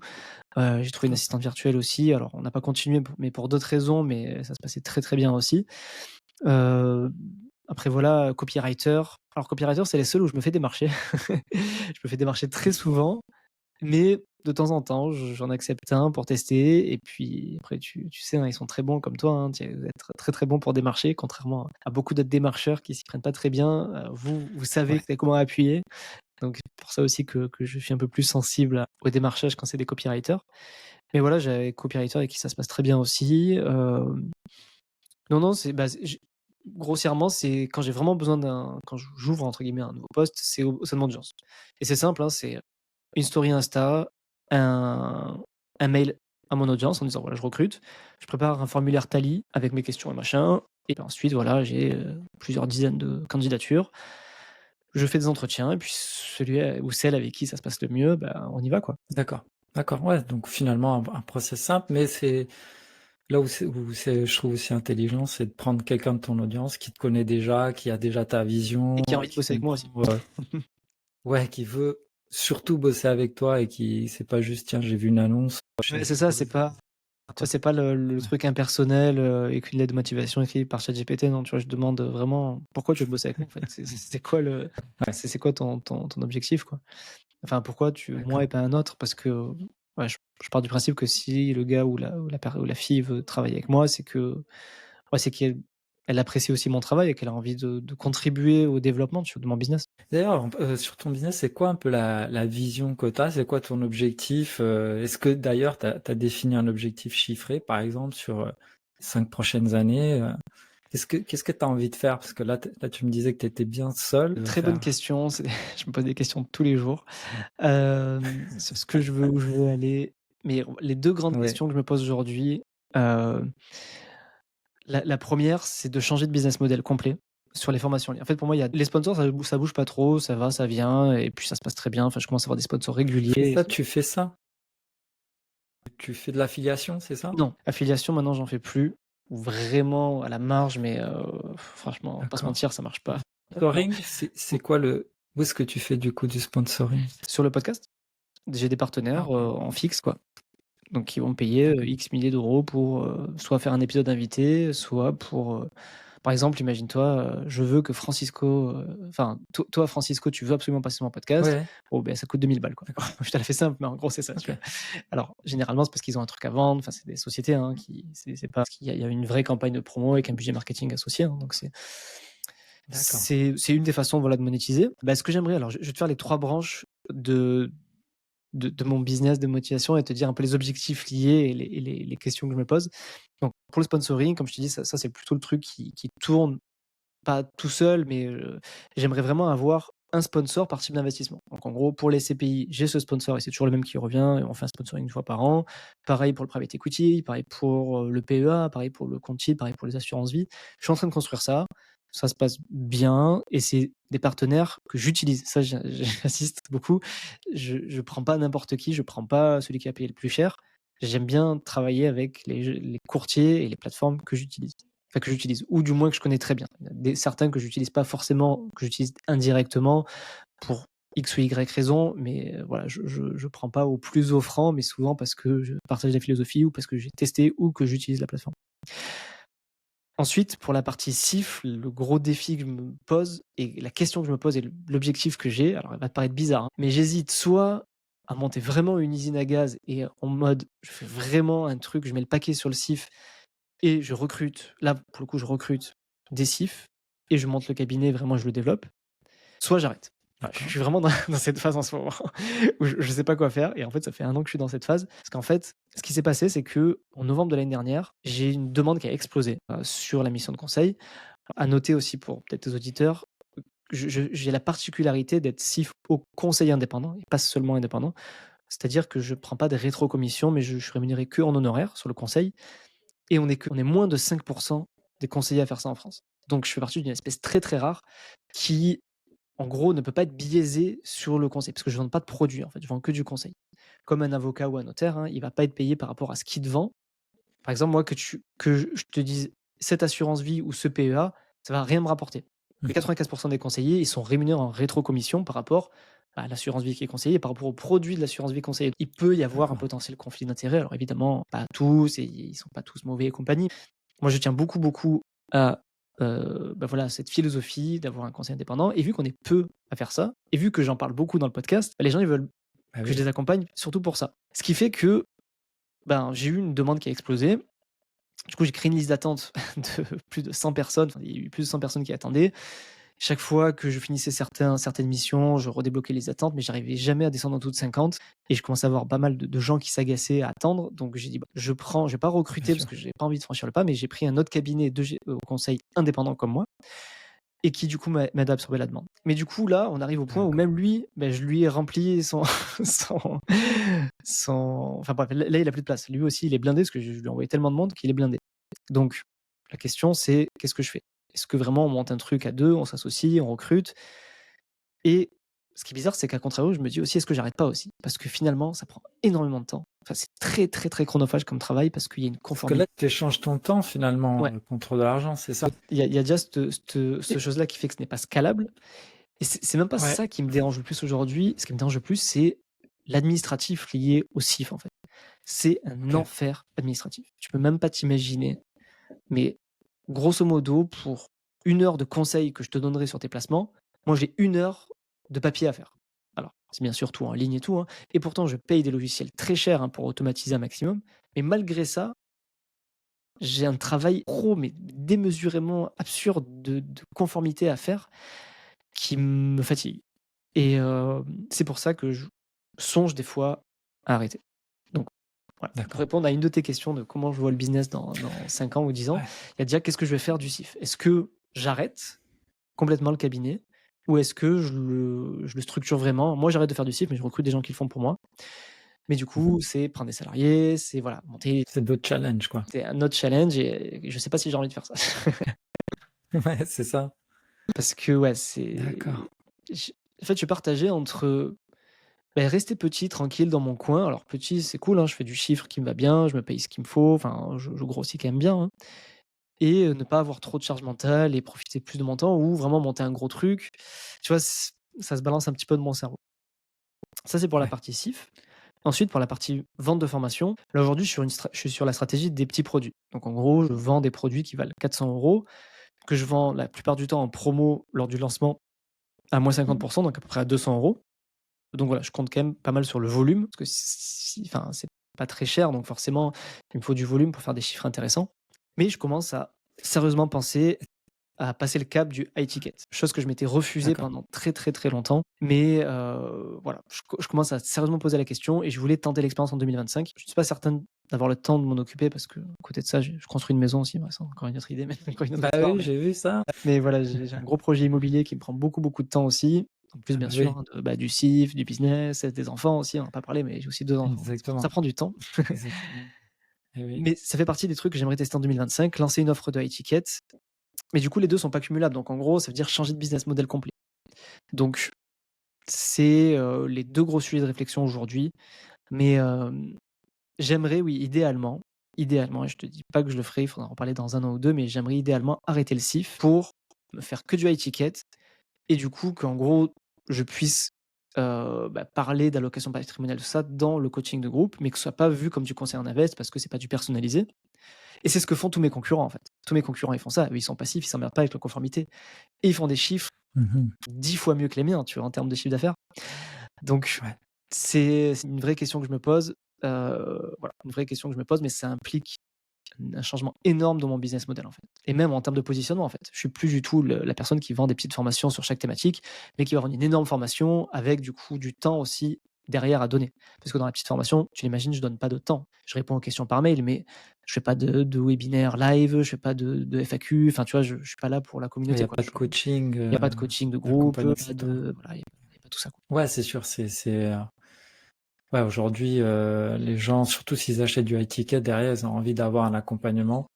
J'ai trouvé une Top. assistante virtuelle aussi. Alors on n'a pas continué mais pour d'autres raisons, mais ça se passait très, très bien aussi. Heu, Après voilà, copywriter. Alors copywriter, c'est les seuls où je me fais démarcher. Je me fais démarcher très souvent, mais de temps en temps, j'en accepte un pour tester et puis après tu sais, hein, ils sont très bons comme toi, hein, vous êtes très, très bons pour démarcher, contrairement à beaucoup d'autres démarcheurs qui s'y prennent pas très bien. Vous savez Ouais. comment appuyer, donc c'est pour ça aussi que je suis un peu plus sensible au démarchage quand c'est des copywriters. Mais voilà, j'ai copywriter avec qui ça se passe très bien aussi. Non, non, c'est bah, grossièrement, c'est quand j'ai vraiment besoin quand «j'ouvre» entre guillemets un nouveau poste, c'est au sein de mon audience et c'est simple, hein, c'est une story Insta, un mail à mon audience en disant: «Voilà, je recrute». Je prépare un formulaire Tally avec mes questions et machin et puis ensuite, voilà, j'ai, plusieurs dizaines de candidatures. Je fais des entretiens et puis celui ou celle avec qui ça se passe le mieux, bah, on y va, quoi. D'accord. D'accord. Ouais, donc finalement un process simple, mais c'est là où je trouve aussi intelligent, c'est de prendre quelqu'un de ton audience qui te connaît déjà, qui a déjà ta Et vision, qui a envie de qui bosser avec moi aussi. comprend, ouais, qui veut surtout bosser avec toi et qui c'est pas juste: «Tiens, j'ai vu une annonce, Ouais, c'est je ça, veux c'est le faire», pas tu vois, quoi. c'est pas le Ouais. truc impersonnel, et qu'une lettre de motivation écrite par ChatGPT, non, tu vois? Je demande, vraiment pourquoi tu veux bosser avec moi, en fait? C'est quoi Ouais, c'est quoi ton objectif, quoi? Enfin, pourquoi moi d'accord. et pas un autre? Parce que, ouais, je pars du principe que si le gars ou la fille veut travailler avec moi, c'est que ouais, c'est qu'elle elle apprécie aussi mon travail et qu'elle a envie de contribuer au développement de mon business. D'ailleurs, sur ton business, c'est quoi un peu la vision que tu as? C'est quoi ton objectif? Est-ce que d'ailleurs tu as défini un objectif chiffré, par exemple, sur, 5 prochaines années? Qu'est-ce que tu as envie de faire? Parce que là, tu me disais que tu étais bien seul. Tu veux Très bonne faire question, c'est je me pose des questions tous les jours, sur ce que je veux, où je veux aller. Mais les 2 grandes ouais, questions que je me pose aujourd'hui, heu, la 1re, c'est de changer de business model complet sur les formations en ligne. En fait, pour moi, il y a les sponsors, ça bouge pas trop, ça va, ça vient et puis ça se passe très bien. Enfin, je commence à avoir des sponsors et réguliers. ça, tu fais ça? Tu fais de l'affiliation, c'est ça? Non, affiliation maintenant, j'en fais plus. Vraiment à la marge, mais franchement, on va pas se D'accord. mentir, ça marche pas. Sponsoring, c'est quoi le où est-ce que tu fais du coup du sponsoring? Sur le podcast, j'ai des Ah partenaires, OK, en fixe, quoi. Donc ils vont me payer, d'accord. X milliers d'euros pour, soit faire un épisode invité, soit pour, par exemple, imagine-toi, je veux que Francisco, enfin, toi Francisco, tu veux absolument passer sur mon podcast. Ouais, Oh ben ça coûte 2 000 balles, quoi. d'accord. Je te la fais simple, mais en gros, c'est ça, tu OK, vois? Alors, généralement, c'est parce qu'ils ont un truc à vendre, enfin, c'est des sociétés, hein, qui c'est pas parce qu'il y a une vraie campagne de promo avec un budget marketing associé, hein, donc d'accord. c'est une des façons, voilà, de monétiser. Bah, ce que j'aimerais alors je vais te faire les 3 branches de mon business de motivation et te dire un peu les objectifs liés et les questions que je me pose. Donc pour le sponsoring, comme je te dis, ça c'est plutôt le truc qui tourne pas tout seul, mais j'aimerais vraiment avoir un sponsor par type d'investissement. Donc en gros, pour les CPI, j'ai ce sponsor et c'est toujours le même qui revient et on fait un sponsoring une fois par an. Pareil pour le private equity, pareil pour, le PEA, pareil pour le compte titre, pareil pour les assurances vie. Je suis en train de construire ça. Ça se passe bien et c'est des partenaires que j'utilise. Ça, j'insiste beaucoup. Je prends pas n'importe qui, je prends pas celui qui a payé le plus cher. J'aime bien travailler avec les courtiers et les plateformes que j'utilise. Enfin, que j'utilise ou du moins que je connais très bien. Il y a certains que j'utilise pas forcément, que j'utilise indirectement pour X ou Y raison, mais voilà, je prends pas au plus offrant, mais souvent parce que je partage la philosophie ou parce que j'ai testé ou que j'utilise la plateforme. Ensuite, pour la partie CIF, le gros défi que je me pose et la question que je me pose et l'objectif que j'ai, alors elle va te paraître bizarre, hein, mais j'hésite soit à monter vraiment une usine à gaz et en mode je fais vraiment un truc, je mets le paquet sur le CIF et je recrute, là pour le coup je recrute des CIF et je monte le cabinet, vraiment je le développe, soit j'arrête. Voilà, je D'accord. suis vraiment dans cette phase en ce moment où je sais pas quoi faire et en fait ça fait 1 an que je suis dans cette phase. Parce qu'en fait, ce qui s'est passé, c'est que en novembre de l'année dernière, j'ai une demande qui a explosé, sur la mission de conseil. À noter aussi pour peut-être tes auditeurs, j'ai la particularité d'être CIF au conseil indépendant et pas seulement indépendant. C'est-à-dire que je prends pas de rétrocommission, mais je suis rémunéré que en honoraires sur le conseil et on est moins de 5 des conseillers à faire ça en France. Donc je fais partie d'une espèce très, très rare qui, en gros, ne peut pas être biaisé sur le conseil parce que je ne vends pas de produit, en fait, je vends que du conseil. Comme un avocat ou un notaire, hein, il va pas être payé par rapport à ce qu'il te vend. Par exemple, moi, que je te dise cette assurance vie ou ce PEA, ça va rien me rapporter. Les Mmh. 95 des conseillers, ils sont rémunérés en rétrocommission par rapport à l'assurance vie qui est conseillée, par rapport au produit de l'assurance vie conseillée. Il peut y avoir un D'accord. potentiel conflit d'intérêts. Alors évidemment, pas tous, et ils sont pas tous mauvais et compagnie. Moi, je tiens beaucoup, beaucoup à, bah, voilà, cette philosophie d'avoir un conseil indépendant et vu qu'on est peu à faire ça et vu que j'en parle beaucoup dans le podcast, bah, les gens, ils veulent Bah que je oui. les accompagne surtout pour ça. Ce qui fait que, ben, j'ai eu une demande qui a explosé. Du coup, j'ai créé une liste d'attente de plus de 100 personnes, enfin, il y a eu plus de 100 personnes qui attendaient. Chaque fois que je finissais certaines missions, je redébloquais les attentes, mais j'arrivais jamais à descendre en dessous de 50 et je commençais à avoir pas mal de gens qui s'agaçaient à attendre. Donc j'ai dit: «Bah, je vais pas Bien recruter parce sûr. que j'ai pas envie de franchir le pas», mais j'ai pris un autre cabinet au conseil indépendant comme moi et qui du coup m'aide à absorber la demande. Mais du coup là, on arrive au point où D'accord. même lui, bah, je lui ai rempli son enfin bref, là il a plus de place. Lui aussi, il est blindé parce que je lui ai envoyé tellement de monde qu'il est blindé. Donc la question c'est: qu'est-ce que je fais? Est-ce que vraiment on monte un truc à 2, on s'associe, on recrute? Et ce qui est bizarre, c'est qu'à contrario, je me dis aussi: «Est-ce que j'arrête pas aussi?» parce que finalement, ça prend énormément de temps. Enfin, c'est très, très, très chronophage comme travail parce qu'il y a une Parce que là, conformité. tu échanges ton temps finalement, Ouais, contre de l'argent, c'est ça? il y a déjà cette Et chose-là qui fait que ce n'est pas scalable et c'est même pas ouais, ça qui me dérange le plus aujourd'hui. Ce qui me dérange le plus, c'est l'administratif lié au CIF, en fait. C'est un OK. enfer administratif. Tu peux même pas t'imaginer, mais grosso modo, pour 1 heure de conseil que je te donnerai sur tes placements, moi, j'ai 1 heure de papier à faire. Alors, c'est bien sûr tout en ligne et tout, hein, et pourtant je paye des logiciels très chers, hein, pour automatiser un maximum, mais malgré ça, j'ai un travail pro, mais démesurément absurde de conformité à faire qui me fatigue. Et c'est pour ça que je songe des fois à arrêter. Donc voilà, pour D'accord. répondre à une de tes questions de comment je vois le business dans 5 ans ou 10 ans, Ouais. il y a déjà qu'est-ce que je vais faire du CIF? Est-ce que j'arrête complètement le cabinet ou est-ce que je le structure vraiment? Moi, j'arrête de faire du CIF, mais je recrute des gens qui le font pour moi. Mais du Mmh. coup, c'est prendre des salariés, c'est voilà, monter C'est d'autres challenges, quoi. c'est un autre challenge et je sais pas si j'ai envie de faire ça. Ouais, c'est ça. Parce que ouais, D'accord. j en fait, je suis partagé entre, rester petit, tranquille dans mon coin. Alors petit, c'est cool, hein, je fais du chiffre qui me va bien, je me paye ce qu'il me faut, enfin, je grossis quand même bien, hein, et ne pas avoir trop de charge mentale et profiter plus de mon temps ou vraiment monter un gros truc. Tu vois, ça se balance un petit peu de mon cerveau. Ça, c'est pour la Ouais. partie CIF. Ensuite, pour la partie vente de formation, là aujourd'hui, je suis sur la stratégie des petits produits. Donc en gros, je vends des produits qui valent 400 €, que je vends la plupart du temps en promo lors du lancement à moins 50%, donc à peu près à 200 €. Donc voilà, je compte quand même pas mal sur le volume, parce que enfin, c'est pas très cher, donc forcément, il me faut du volume pour faire des chiffres intéressants. Mais je commence à sérieusement penser à passer le cap du high ticket, chose que je m'étais refusé D'accord. pendant très, très, très longtemps. Mais voilà, je commence à sérieusement poser la question et je voulais tenter l'expérience en 2025. Je ne suis pas certain d'avoir le temps de m'en occuper parce que, à côté de ça, je construis une maison aussi. Ouais, c'est encore une autre idée, mais encore une autre Bah histoire. oui, j'ai vu ça. Mais voilà, j'ai un gros projet immobilier qui me prend beaucoup, beaucoup de temps aussi. En plus, Ah bien bah sûr, oui, hein, du CIF, du business, des enfants aussi, on en a pas parlé, mais j'ai aussi 2 enfants. Ça exactement, prend du temps. exactement. Et oui. Mais ça fait partie des trucs que j'aimerais tester en 2025, lancer une offre de high ticket. Mais du coup, les 2 sont pas cumulables. Donc en gros, ça veut dire changer de business model complet. Donc c'est, les 2 gros sujets de réflexion aujourd'hui. Mais, j'aimerais, oui, idéalement, et je te dis pas que je le ferai, il faudra en reparler dans 1 an ou 2, mais j'aimerais idéalement arrêter le CIF pour me faire que du high ticket et du coup qu'en gros, je puisse, parler d'allocation patrimoniale, tout ça, dans le coaching de groupe, mais que ce soit pas vu comme du conseil en invest parce que c'est pas du personnalisé et c'est ce que font tous mes concurrents, en fait. Tous mes concurrents, ils font ça. Eux, ils sont passifs, ils s'emmerdent pas avec la conformité et ils font des chiffres Mmh. 10 fois mieux que les miens, tu vois, en termes de chiffre d'affaires. Donc Ouais. c'est une vraie question que je me pose, voilà, une vraie question que je me pose, mais ça implique un changement énorme dans mon business model, en fait et même en termes de positionnement, en fait. Je suis plus du tout la personne qui vend des petites formations sur chaque thématique, mais qui va vendre une énorme formation avec, du coup, du temps aussi derrière à donner. Parce que dans la petite formation, tu l'imagines, je donne pas de temps. Je réponds aux questions par mail, mais je fais pas de webinaire live, je fais pas de FAQ, enfin, tu vois, je suis pas là pour la Il y communauté, a quoi. pas de coaching, Il y a pas de coaching de groupe, d'accompagnement et pas cetera. de voilà, il y a pas tout ça, quoi. Ouais, c'est sûr, ouais, aujourd'hui, les gens, surtout s'ils achètent du high ticket, derrière, ils ont envie d'avoir un accompagnement.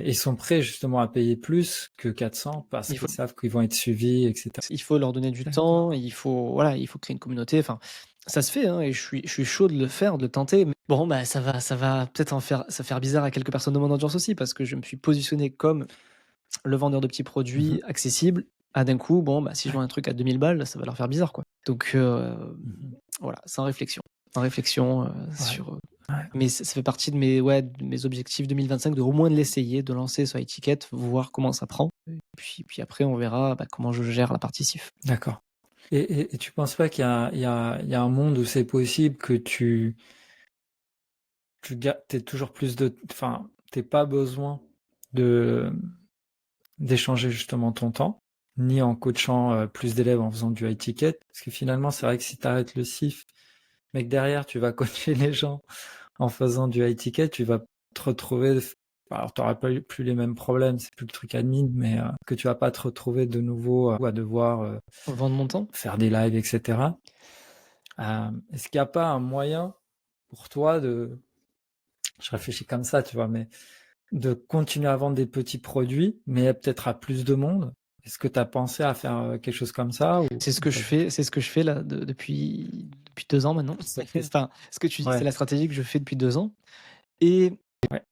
Ils sont prêts justement à payer plus que 400 parce Il faut qu'ils savent qu'ils vont être suivis et cetera. Il faut leur donner du temps, D'accord. il faut voilà, il faut créer une communauté, enfin, ça se fait, hein et je suis chaud de le faire, de le tenter, mais bon, bah, ça va peut-être faire bizarre à quelques personnes de mon audience aussi parce que je me suis positionné comme le vendeur de petits Mmh mh. produits accessibles. Ah, d'un coup, bon, bah, si je Ouais. vends un truc à 2 000 balles, ça va leur faire bizarre, quoi. Donc Mmh mh. voilà, c'est en réflexion, Ouais. sur, Ouais. mais ça fait partie de mes objectifs 2025 de au moins de l'essayer, de lancer ce étiquette, voir comment ça prend et puis après on verra, bah, comment je gère la partie CIF. D'accord. Et tu penses pas qu'il y a un monde où c'est possible que tu toujours plus de enfin, tu pas besoin de d'échanger justement ton temps, ni en coachant, plus d'élèves en faisant du high ticket? Parce que finalement, c'est vrai que si tu arrêtes le CIF, mais que derrière tu vas coacher les gens en faisant du high ticket, tu vas te retrouver alors tu auras pas eu plus les mêmes problèmes, c'est plus le truc admin, mais que tu vas pas te retrouver de nouveau, à devoir, Vendre mon temps? faire des lives et cetera. Est-ce qu'il y a pas un moyen pour toi de je réfléchis comme ça, tu vois, mais de continuer à vendre des petits produits, mais peut-être à plus de monde? Est-ce que tu as pensé à faire, quelque chose comme ça ou pas du tout? C'est ce que je fais là depuis 2 ans maintenant. C'est ça que tu Enfin, ce que tu dis, c'est ouais, la stratégie que je fais depuis 2 ans et ouais,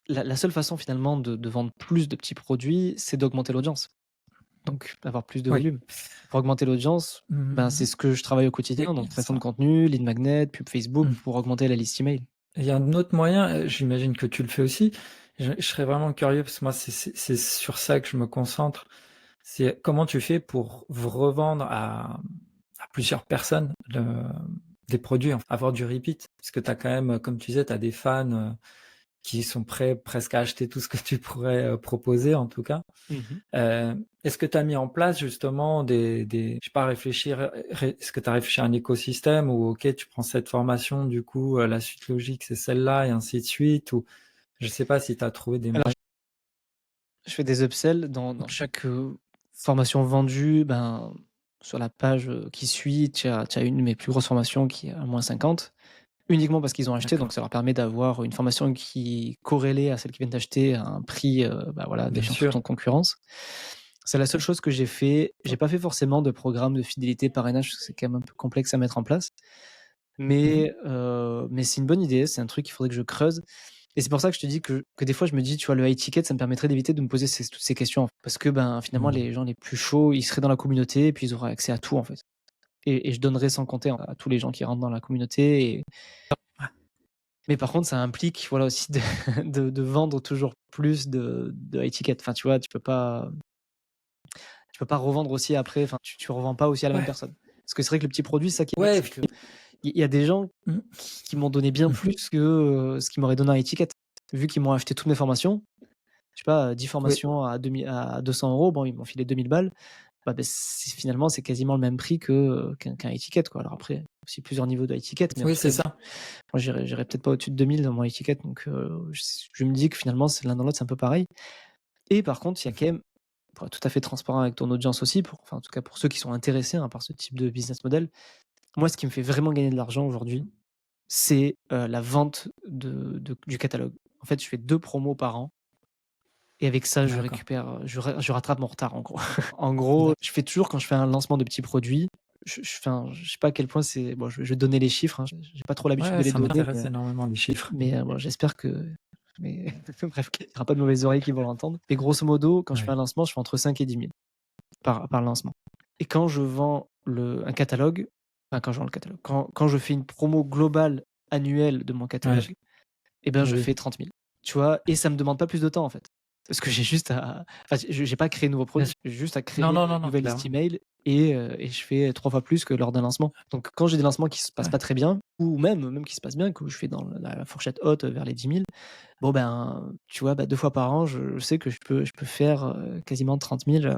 la seule façon finalement de vendre plus de petits produits, c'est d'augmenter l'audience. Donc avoir plus de oui. volume. Pour augmenter l'audience, ben, c'est Mmh, ce que je travaille au oui, quotidien, donc création de ça. contenu, lead magnet, pub Facebook Mmh. pour augmenter la liste email. Il y a un autre moyen, j'imagine que tu le fais aussi. Je serais vraiment curieux parce que moi, c'est sur ça que je me concentre. C'est comment tu fais pour revendre à plusieurs personnes des produits, avoir du repeat? Parce que tu as quand même, comme tu disais, tu as des fans, qui sont prêts presque à acheter tout ce que tu pourrais proposer en tout cas. Mmh. Est-ce que tu as mis en place justement je sais pas, est-ce que tu as réfléchi à un écosystème ou ok, tu prends cette formation, du coup, la suite logique, c'est celle-là et ainsi de suite, ou je sais pas si tu as trouvé des Alors moyens. je fais des upsells dans Ok. chaque, formation vendue, ben, sur la page, qui suit, tu as une de mes plus grosses formations qui est à -50, uniquement parce qu'ils ont acheté, donc D'accord. ça leur permet d'avoir une formation qui est corrélée à celle qu'ils viennent d'acheter à un prix, bah, voilà, Bien défiant toute sûr. en concurrence. C'est la seule chose que j'ai fait. J'ai Top. pas fait forcément de programme de fidélité, parrainage, parce que c'est quand même un peu complexe à mettre en place. Mhm. Mais c'est une bonne idée, c'est un truc qu'il faudrait que je creuse et c'est pour ça que je te dis que des fois je me dis, tu vois, le high ticket, ça me permettrait d'éviter de me poser toutes ces questions. Parce que, ben, finalement, Mhm. les gens les plus chauds, ils seraient dans la communauté et puis ils auraient accès à tout, en fait et je donnerais sans compter à tous les gens qui rentrent dans la communauté et mais par contre, ça implique, voilà, aussi de de vendre toujours plus de high ticket. Enfin, tu vois, tu peux pas revendre aussi après, enfin, tu revends pas aussi à la même Ouais. personne. Parce que c'est vrai que le petit produit, c'est ça qui est bien, Ouais. c'est qu'il y a des gens Mhm. qui m'ont donné bien Mhm. plus que, ce qu'ils m'auraient donné en étiquette. Vu qu'ils m'ont acheté toutes mes formations, je sais pas, 10 Oui. formations à 200 €, bon, ils m'ont filé 2 000 balles, bah, c'est finalement, c'est quasiment le même prix qu'un étiquette, quoi. Alors après, il y a aussi plusieurs niveaux de étiquette, mais en Oui, tout cas, c'est ça. moi, j'irai peut-être pas au-dessus de 2 000 dans mon étiquette, donc je me dis que finalement, c'est l'un dans l'autre, c'est un peu pareil et par contre, il y a quand même pour être tout à fait transparent avec ton audience aussi, en tout cas pour ceux qui sont intéressés, hein, par ce type de business model, moi, ce qui me fait vraiment gagner de l'argent aujourd'hui, c'est, la vente du catalogue. En fait, je fais 2 promos par an et avec ça, je D'accord. récupère, je rattrape mon retard, en gros. En gros, D'ac- je fais toujours quand je fais un lancement de petits produits, je sais pas à quel point c'est bon, je vais donner les chiffres, hein, j'ai pas trop l'habitude Ouais, de les ça donner, m'intéresse énormément les chiffres. bon, j'espère que mais bref, il y aura pas de mauvaises oreilles qui vont l'entendre. Mais grosso modo, quand je fais Ouais. un lancement, je fais entre 5 et 10 000 par lancement. Et quand je vends un catalogue, enfin quand je vends le catalogue, quand je fais une promo globale annuelle de mon Ouais. catalogue, eh ben, je Oui. fais 30 000. Tu vois? Et ça me demande pas plus de temps, en fait. Parce que j'ai juste à enfin, j'ai pas créé de nouveaux Bien produits, sûr. j'ai juste à Non, créer non, une non, non, nouvelle liste clairement. email et je fais 3 fois plus que lors d'un lancement. Donc quand j'ai des lancements qui se passent Ouais. pas très bien ou même qui se passent bien, que je fais dans la fourchette haute vers les 10 000, bon, ben, tu vois, bah, 2 fois par an, je sais que je peux faire, quasiment 30 000,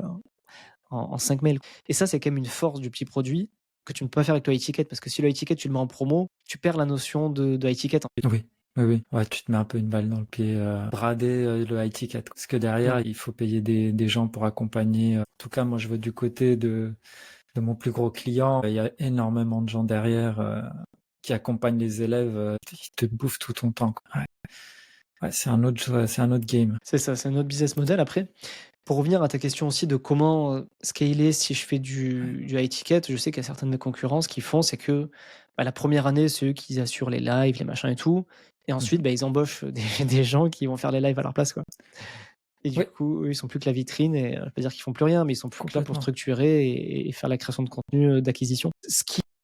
en 5 mails. Et ça, c'est quand même une force du petit produit que tu ne peux pas faire avec le high ticket parce que si le high ticket, tu le mets en promo, tu perds la notion de high ticket. Oui. Oui, oui. Ouais, tu te mets un peu une balle dans le pied, brader le high ticket. Parce que Ouais. derrière, il faut payer des gens pour accompagner. En tout cas, moi, je veux du côté de mon plus gros client. Il y a énormément de gens derrière qui accompagnent les élèves. Qui te bouffent tout ton temps, quoi. Ouais, ouais, c'est un autre game. C'est ça, c'est un autre business model. Après, pour revenir à ta question aussi de comment, scaler si je fais du high ticket, je sais qu'il y a certaines de mes concurrences qui font, c'est que, bah, la première année, c'est eux qui assurent les lives, les machins et tout et ensuite, Mhm. bah, ils embauchent des gens qui vont faire les lives à leur place, quoi et du Oui, coup, eux, ils sont plus que la vitrine et je vais pas dire qu'ils font plus rien, mais ils sont plus que là pour complètement. structurer et faire la création de contenu, d'acquisition.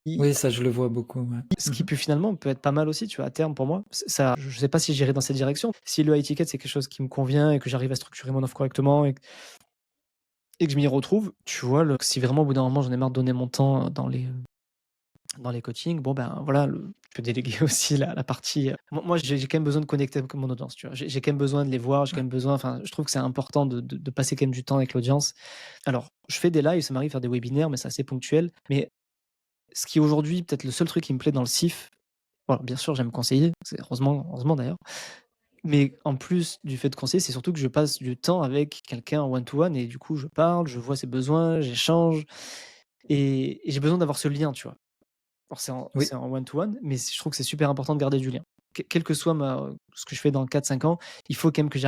Oui, ça, je le vois beaucoup. Ouais. Ce qui Mhm. peut finalement peut être pas mal aussi, tu vois, à terme pour moi. Ça, je sais pas si j'irai dans cette direction. Si le high ticket, c'est quelque chose qui me convient et que j'arrive à structurer mon offre correctement et que je m'y retrouve, tu vois, si vraiment au bout d'un moment j'en ai marre de donner mon temps dans les coachings, bon ben voilà, je peux déléguer aussi la partie. Moi, j'ai quand même besoin de connecter avec mon audience, tu vois. J'ai quand même besoin de les voir, j'ai quand Ouais. même besoin, enfin, je trouve que c'est important de passer quand même du temps avec l'audience. Alors, je fais des lives, ça m'arrive de faire des webinaires, mais c'est assez ponctuel. Mais ce qui aujourd'hui, peut-être le seul truc qui me plaît dans le CIF, bon, bien sûr, j'aime conseiller, c'est heureusement d'ailleurs. Mais en plus du fait de conseiller, c'est surtout que je passe du temps avec quelqu'un en one to one et du coup, je parle, je vois ses besoins, j'échange et j'ai besoin d'avoir ce lien, tu vois? Alors Oui. c'est en one to one, mais je trouve que c'est super important de garder du lien. Quel que soit ce que je fais dans 4 5 ans, il faut quand même que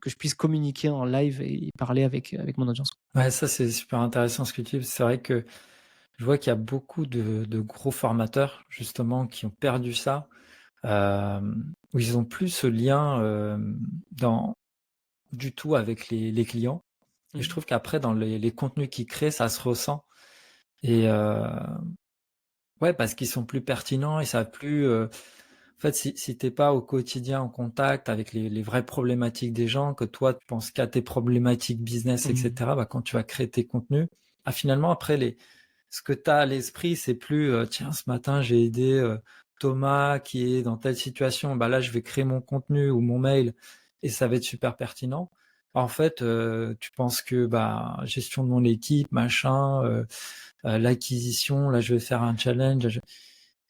que je puisse communiquer en live et parler avec mon audience. Ouais, ça, c'est super intéressant ce que tu dis. C'est vrai que je vois qu'il y a beaucoup de gros formateurs, justement, qui ont perdu ça, où ils ont plus ce lien du tout avec les clients. Et je Mmh. trouve qu'après, dans les contenus qu'ils créent, ça se ressent. Et ouais, parce qu'ils sont plus pertinents et ça savent plus. En fait, si t'es pas au quotidien en contact avec les vraies problématiques des gens, que toi tu penses qu'à tes problématiques business, Mmh. etc. Bah, quand tu vas créer tes contenus, finalement après ce que tu as à l'esprit, c'est plus tiens, ce matin j'ai aidé Thomas qui est dans telle situation, bah là, je vais créer mon contenu ou mon mail et ça va être super pertinent. En fait, tu penses que, bah, gestion de mon équipe, machin, l'acquisition, là, je vais faire un challenge,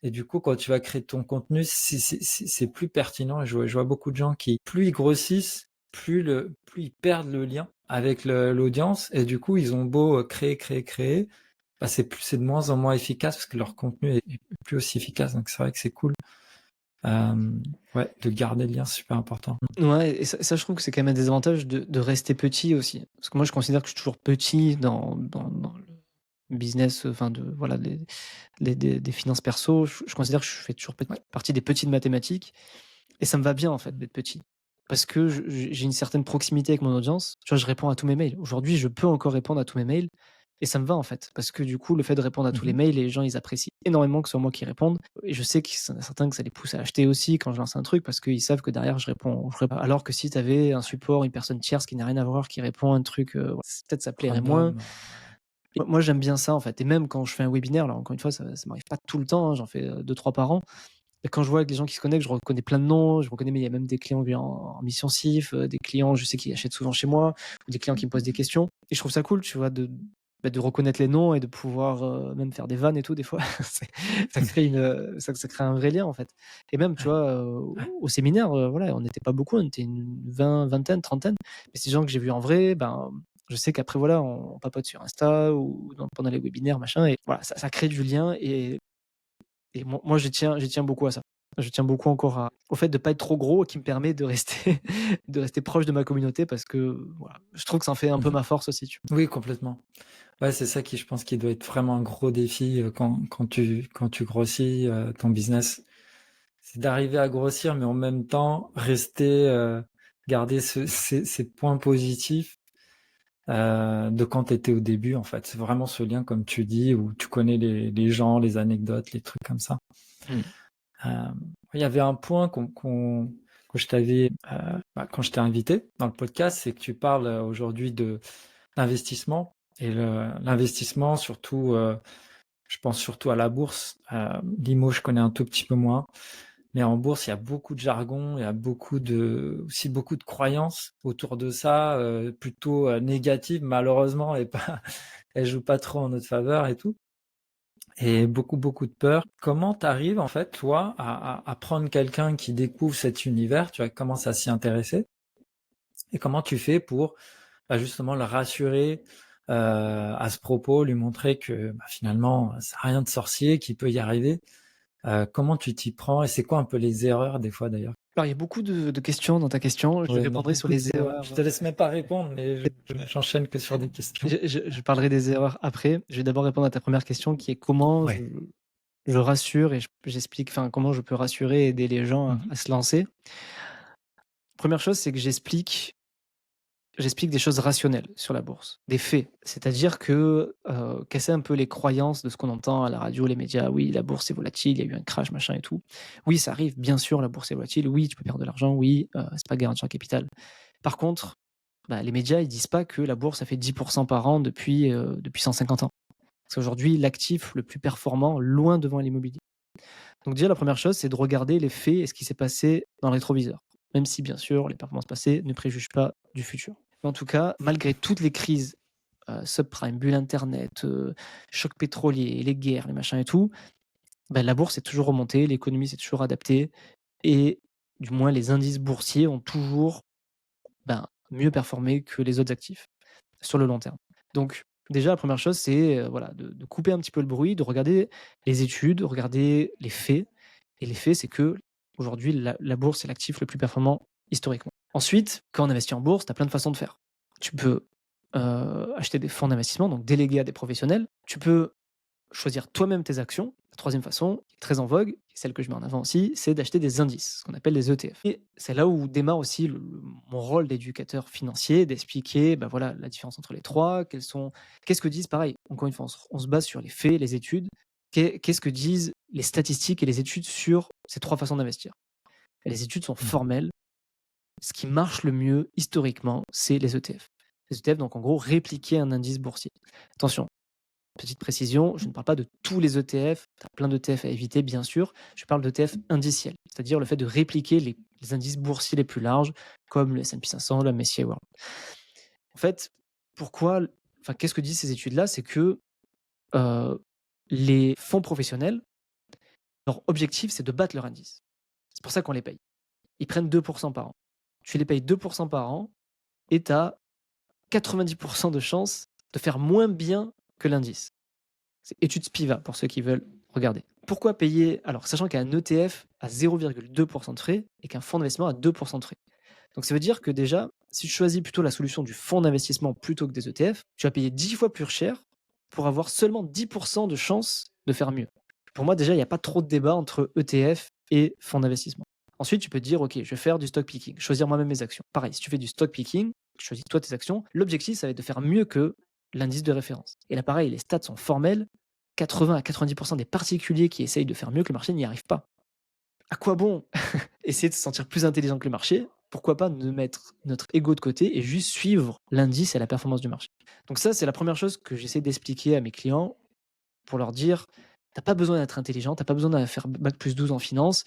et du coup, quand tu vas créer ton contenu, c'est plus pertinent. Et je vois beaucoup de gens qui, plus ils grossissent, plus ils perdent le lien avec l'audience. Et du coup, ils ont beau créer, bah, c'est de moins en moins efficace parce que leur contenu est plus aussi efficace. Donc c'est vrai que c'est cool. Ouais, de garder le lien, c'est super important. Ouais, et ça, je trouve que c'est quand même un des avantages de rester petit aussi. Parce que moi, je considère que je suis toujours petit dans le business, enfin, voilà, des finances perso. Je considère que je fais toujours Ouais. partie des petits de mathématiques. Et ça me va bien, en fait, d'être petit. Parce que j'ai une certaine proximité avec mon audience. Tu vois, je réponds à tous mes mails. Aujourd'hui, je peux encore répondre à tous mes mails. Et ça me va, en fait. Parce que du coup, le fait de répondre à tous les Mhm. mails, les gens, ils apprécient énormément que ce soit moi qui réponde. Et je sais qu'il y en a certains que ça les pousse à acheter aussi quand je lance un truc parce qu'ils savent que derrière, je réponds. Alors que si tu avais un support, une personne tierce qui n'a rien à voir, qui répond à un truc, peut-être ça plairait moins. Random. Moi, j'aime bien ça, en fait. Et même quand je fais un webinaire, alors encore une fois, ça m'arrive pas tout le temps, hein, j'en fais 2-3 par an. Et quand je vois avec les gens qui se connectent, je reconnais plein de noms, je reconnais, mais il y a même des clients en mission SIF, des clients, je sais, qui achètent souvent chez moi, ou des clients qui me posent des questions. Et je trouve ça cool, tu vois, de reconnaître les noms et de pouvoir même faire des vannes et tout, des fois. Ça crée ça crée un vrai lien, en fait. Et même, tu Ouais. vois, Ouais. au séminaire, voilà, on n'était pas beaucoup, on était une vingtaine, trentaine. Mais ces gens que j'ai vus en vrai, ben, je sais qu'après, voilà, on papote sur Insta ou pendant les webinaires, machin. Et voilà, ça crée du lien. Et moi, j'y tiens beaucoup à ça. Je tiens beaucoup encore au fait de pas être trop gros, qui me permet de rester de rester proche de ma communauté parce que, voilà, je trouve que ça en fait un peu Mhm. ma force aussi, tu Oui, complètement. Ouais, c'est ça qui, je pense, qui doit être vraiment un gros défi quand tu grossis ton business. C'est d'arriver à grossir, mais en même temps, garder ces points positifs de quand tu étais au début, en fait. C'est vraiment ce lien, comme tu dis, où tu connais les gens, les anecdotes, les trucs comme ça. vois? Euh, il y avait un point que je t'avais, quand je t'ai invité dans le podcast, c'est que tu parles aujourd'hui d'investissement. Et l'investissement, surtout, je pense surtout à la bourse. L'IMO, je connais un tout petit peu moins. Mais en bourse, il y a beaucoup de jargon, il y a aussi beaucoup de croyances autour de ça, plutôt négatives, malheureusement, et pas, elles jouent pas trop en notre faveur et tout. Et beaucoup de peur. Comment tu arrives, en fait, toi, à prendre quelqu'un qui découvre cet univers, tu vois, commence à s'y intéresser, et comment tu fais pour bah, justement le rassurer à ce propos, lui montrer que bah, finalement, ça n'a rien de sorcier, qu'il peut y arriver. Comment tu t'y prends et c'est quoi un peu les erreurs des fois d'ailleurs? Alors, il y a beaucoup de questions dans ta question. Je Ouais, non, répondrai sur beaucoup les d'erreurs. Je erreurs. te laisse même pas répondre, mais j'enchaîne que sur des questions. Je parlerai des erreurs après. Je vais d'abord répondre à ta première question qui est comment Ouais. je rassure et j'explique, enfin, comment je peux rassurer et aider les gens à Mhm. se lancer. Première chose, c'est que j'explique des choses rationnelles sur la bourse, des faits. C'est-à-dire que, casser un peu les croyances de ce qu'on entend à la radio, les médias: «Oui, la bourse est volatile, il y a eu un crash, machin et tout». Oui, ça arrive, bien sûr, la bourse est volatile. Oui, tu peux perdre de l'argent. Oui, c'est pas garanti en capital. Par contre, bah, les médias, ils disent pas que la bourse, ça fait 10 par an depuis 150 ans. C'est aujourd'hui l'actif le plus performant, loin devant l'immobilier. Donc déjà, la première chose, c'est de regarder les faits et ce qui s'est passé dans le rétroviseur. Même si, bien sûr, les performances passées ne préjugent pas du futur. Mais en tout cas, malgré toutes les crises, subprime, bulle internet, choc pétrolier, les guerres, les machins et tout, bah, la bourse est toujours remontée, l'économie s'est toujours adaptée et du moins les indices boursiers ont toujours, ben, mieux performé que les autres actifs sur le long terme. Donc déjà, la première chose, c'est, voilà, de couper un petit peu le bruit, de regarder les études, regarder les faits. Et les faits, c'est qu'aujourd'hui, la bourse est l'actif le plus performant historiquement. Ensuite, quand on investit en bourse, tu as plein de façons de faire. Tu peux, acheter des fonds d'investissement, donc déléguer à des professionnels. Tu peux choisir toi-même tes actions. La troisième façon, qui est très en vogue, et celle que je mets en avant aussi, c'est d'acheter des indices, ce qu'on appelle les ETF. Et c'est là où démarre aussi mon rôle d'éducateur financier, d'expliquer, bah voilà, la différence entre les trois, qu'est-ce que disent, pareil, encore une fois, on se base sur les faits, les études, qu'est-ce que disent les statistiques et les études sur ces trois façons d'investir. Et les études sont Mhm. formelles. Ce qui marche le mieux historiquement, c'est les ETF. Les ETF, donc en gros, répliquer un indice boursier. Attention, Petite précision, je ne parle pas de tous les ETF, tu as plein d'ETF à éviter bien sûr, je parle d'ETF indiciels, c'est-à-dire le fait de répliquer les indices boursiers les plus larges comme le S&P 500, le MSCI World. En fait, pourquoi enfin qu'est-ce que disent ces études-là? C'est que, heu, les fonds professionnels, leur objectif, c'est de battre leur indice. C'est pour ça qu'on les paye. Ils prennent 2 par an. Tu les payes 2 par an et tu as 90 de chances de faire moins bien que l'indice. C'est étude Spiva pour ceux qui veulent regarder. Pourquoi payer alors sachant qu'un ETF a 0,2 de frais et qu'un fonds d'investissement a 2 de frais. Donc ça veut dire que déjà, si tu choisis plutôt la solution du fonds d'investissement plutôt que des ETF, tu vas payer 10 fois plus cher pour avoir seulement 10 de chances de faire mieux. Pour moi déjà, il n'y a pas trop de débat entre ETF et fonds d'investissement. Ensuite, tu peux te dire: «OK, je vais faire du stock picking, choisir moi-même mes actions». Pareil, si tu fais du stock picking, choisis toi tes actions, l'objectif ça va être de faire mieux que l'indice de référence. Et là pareil, les stats sont formels, 80 à 90 des particuliers qui essayent de faire mieux que le marché n'y arrivent pas. À quoi bon essayer de se sentir plus intelligent que le marché? Pourquoi pas ne mettre notre ego de côté et juste suivre l'indice et la performance du marché? Donc ça, c'est la première chose que j'essaie d'expliquer à mes clients pour leur dire: «Tu pas besoin d'être intelligent, tu pas besoin de faire bac+12 en finance.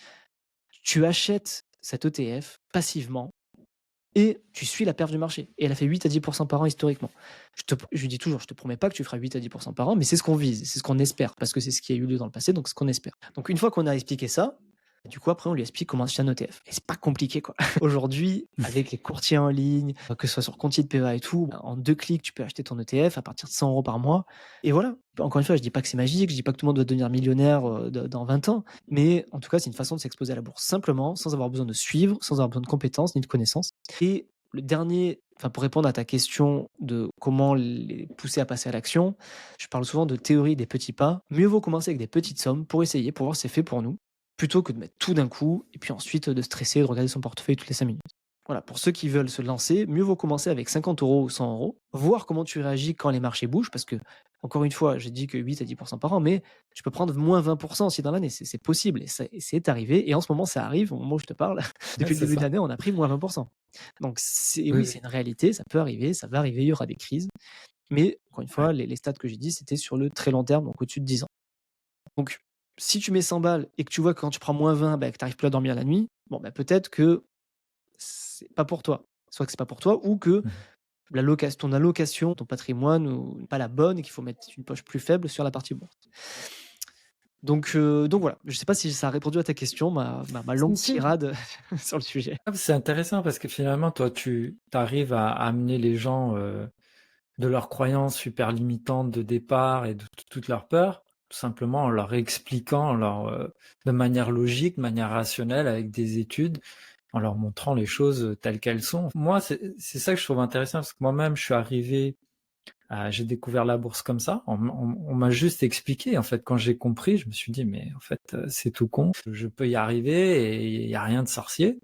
Tu achètes cet ETF passivement et tu suis la perf du marché» et elle a fait 8 à 10 par an historiquement. Je lui dis toujours: «Je te promets pas que tu feras 8 à 10 par an, mais c'est ce qu'on vise, c'est ce qu'on espère parce que c'est ce qui a eu lieu dans le passé, donc ce qu'on espère». Donc une fois qu'on a expliqué ça, du coup après on lui explique comment acheter un ETF et c'est pas compliqué quoi. Aujourd'hui, avec les courtiers en ligne, que ce soit sur Conti de PEA et tout, en 2 clics, tu peux acheter ton ETF à partir de 100 € par mois et voilà. Encore une fois, je dis pas que c'est magique, je dis pas que tout le monde doit devenir millionnaire, dans 20 ans, mais en tout cas, c'est une façon de s'exposer à la bourse simplement, sans avoir besoin de suivre, sans avoir besoin de compétences ni de connaissances. Et le dernier, enfin pour répondre à ta question de comment les pousser à passer à l'action, je parle souvent de théorie des petits pas. Mieux vaut commencer avec des petites sommes pour essayer, pour voir si c'est fait pour nous, plutôt que de mettre tout d'un coup et puis ensuite de stresser, de regarder son portefeuille toutes les 5 minutes. Voilà, pour ceux qui veulent se lancer, mieux vaut commencer avec 50 € ou 100 €, voir comment tu réagis quand les marchés bougent, parce que, encore une fois, j'ai dit que 8 à 10 par an, mais tu peux prendre moins 20 aussi dans l'année, c'est possible et c'est arrivé et en ce moment ça arrive, au moment où je te parle, Ouais, depuis le c'est début de ça. l'année, on a pris moins 20. Donc c'est Oui, oui, oui. c'est une réalité, ça peut arriver, ça va arriver, il y aura des crises, mais encore une Ouais. fois, les stats que j'ai dit, c'était sur le très long terme, donc au-dessus de 10 ans. Donc si tu mets 100 balles et que tu vois que quand tu prends moins 20, bah, que tu arrives plus à dormir la nuit, bon, bah, peut-être que c'est pas pour toi. Soit que c'est pas pour toi ou que Mmh. ton allocation, ton patrimoine ou n'est pas la bonne et qu'il faut mettre une poche plus faible sur la partie bourse. Donc voilà, je sais pas si ça a répondu à ta question, ma longue Si, si. tirade sur le sujet. Ah, c'est intéressant parce que finalement, toi, tu arrives à amener les gens, de leurs croyances super limitantes de départ et de toutes leurs peurs, tout simplement en leur expliquant, de manière logique, de manière rationnelle, avec des études, en leur montrant les choses, telles qu'elles sont. Moi, c'est ça que je trouve intéressant parce que moi-même, je suis arrivé j'ai découvert la bourse comme ça. On m'a juste expliqué. En fait, quand j'ai compris, je me suis dit: «Mais en fait, c'est tout con. Je peux y arriver et il y a rien de sorcier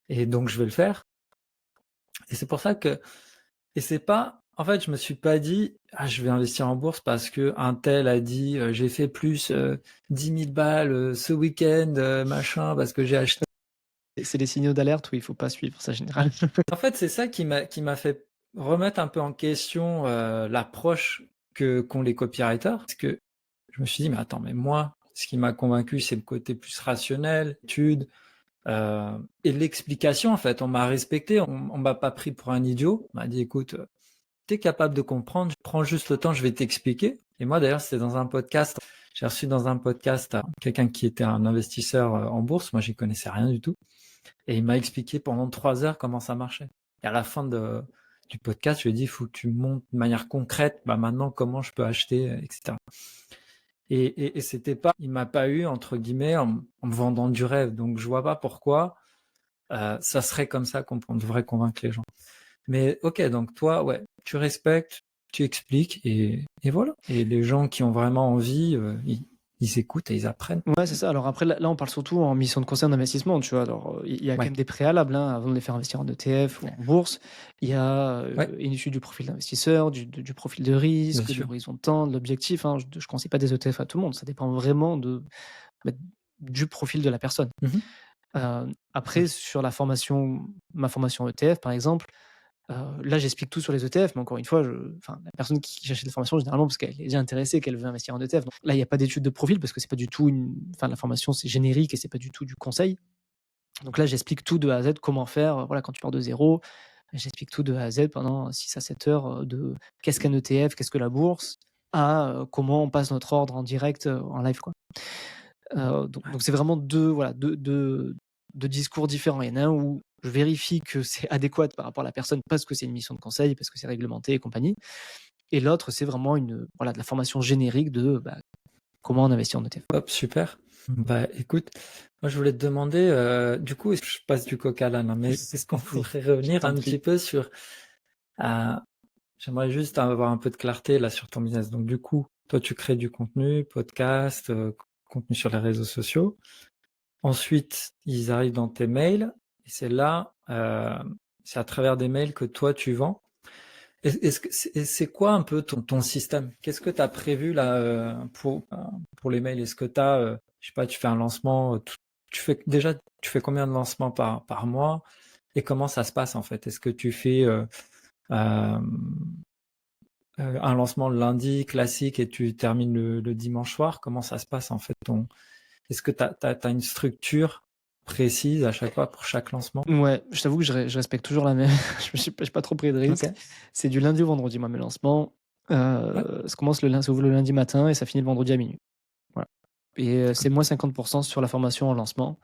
et donc je vais le faire». Et c'est pour ça que et c'est pas en fait, je me suis pas dit: «Ah, je vais investir en bourse parce qu'un tel a dit, j'ai fait plus, 10 000 balles, ce week-end, machin, parce que j'ai acheté». C'est les signaux d'alerte où il faut pas suivre ça généralement. En fait, c'est ça qui m'a fait remettre un peu en question, l'approche qu'ont les copywriters. Parce que je me suis dit: «Mais attends, mais moi, ce qui m'a convaincu, c'est le côté plus rationnel, étude, et l'explication, en fait. On m'a respecté, on m'a pas pris pour un idiot. On m'a dit: «Écoute, tu es capable de comprendre, prends juste le temps, je vais t'expliquer». Et moi, d'ailleurs, c'était dans un podcast. J'ai reçu dans un podcast, quelqu'un qui était un investisseur, en bourse. Moi, j'y connaissais rien du tout et il m'a expliqué pendant 3 heures comment ça marchait. Et à la fin du podcast, je lui ai dit: «Il faut que tu me montres de manière concrète, bah, maintenant comment je peux acheter, et cetera». Et c'était pas il m'a pas eu entre guillemets en me vendant du rêve, donc je vois pas pourquoi, ça serait comme ça qu'on devrait convaincre les gens. Mais OK, donc toi, ouais, tu respectes, tu expliques et voilà. Et les gens qui ont vraiment envie, ils écoutent et ils apprennent. Ouais, c'est ça. Alors après, là, on parle surtout en mission de conseil en investissement, tu vois? Alors, il y a quand Ouais, même des préalables, hein, avant de les faire investir en ETF ou en bourse. Il y a, ouais, une étude du profil d'investisseur, du profil de bien risque, de sûr. l'horizon de temps, de l'objectif, hein. Je conseille pas des ETF à tout le monde, ça dépend vraiment bah, du profil de la personne. Mmh. Après Ouais. sur ma formation ETF, par exemple, Là, j'explique tout sur les ETF, mais encore une fois, la personne qui achète la formation, généralement, parce qu'elle est déjà intéressée, qu'elle veut investir en ETF. Donc là, il n'y a pas d'étude de profil parce que c'est pas du tout la formation, c'est générique et c'est pas du tout du conseil. Donc là, j'explique tout de A à Z, comment faire, voilà, quand tu pars de zéro. J'explique tout de A à Z pendant 6 à 7 heures, de qu'est-ce qu'un ETF, qu'est-ce que la bourse, à comment on passe notre ordre en direct, en live, quoi. Donc c'est vraiment deux discours différents. Il y en a un où je vérifie que c'est adéquat par rapport à la personne parce que c'est une mission de conseil, parce que c'est réglementé et compagnie. Et l'autre, c'est vraiment de la formation générique de, comment on investit en ETF. Hop, super. Bah écoute, moi je voulais te demander, du coup, je passe du coq à l'âne, hein, mais est-ce qu'on pourrait Je revenir t'en un petit prie. peu sur... j'aimerais juste avoir un peu de clarté là sur ton business. Donc du coup, toi tu crées du contenu, podcast, contenu sur les réseaux sociaux. Ensuite, ils arrivent dans tes mails et c'est là, c'est à travers des mails que toi tu vends. Est-ce que c'est quoi un peu ton système? Qu'est-ce que tu as prévu là pour les mails? Est-ce que tu as, je sais pas, tu fais un lancement, tu fais combien de lancements par mois et comment ça se passe en fait? Est-ce que tu fais euh, un lancement le lundi classique et tu termines le dimanche soir? Comment ça se passe en fait Est-ce que tu as une structure précise à chaque fois pour chaque lancement? Ouais, je t'avoue que je respecte toujours la même. J'ai pas trop pris de Ok. risques. C'est du lundi au vendredi, moi, mes lancements. Ouais. Ça commence ça ouvre le lundi matin et ça finit le vendredi à minuit. Voilà. Et c'est moins 50% sur la formation en lancement.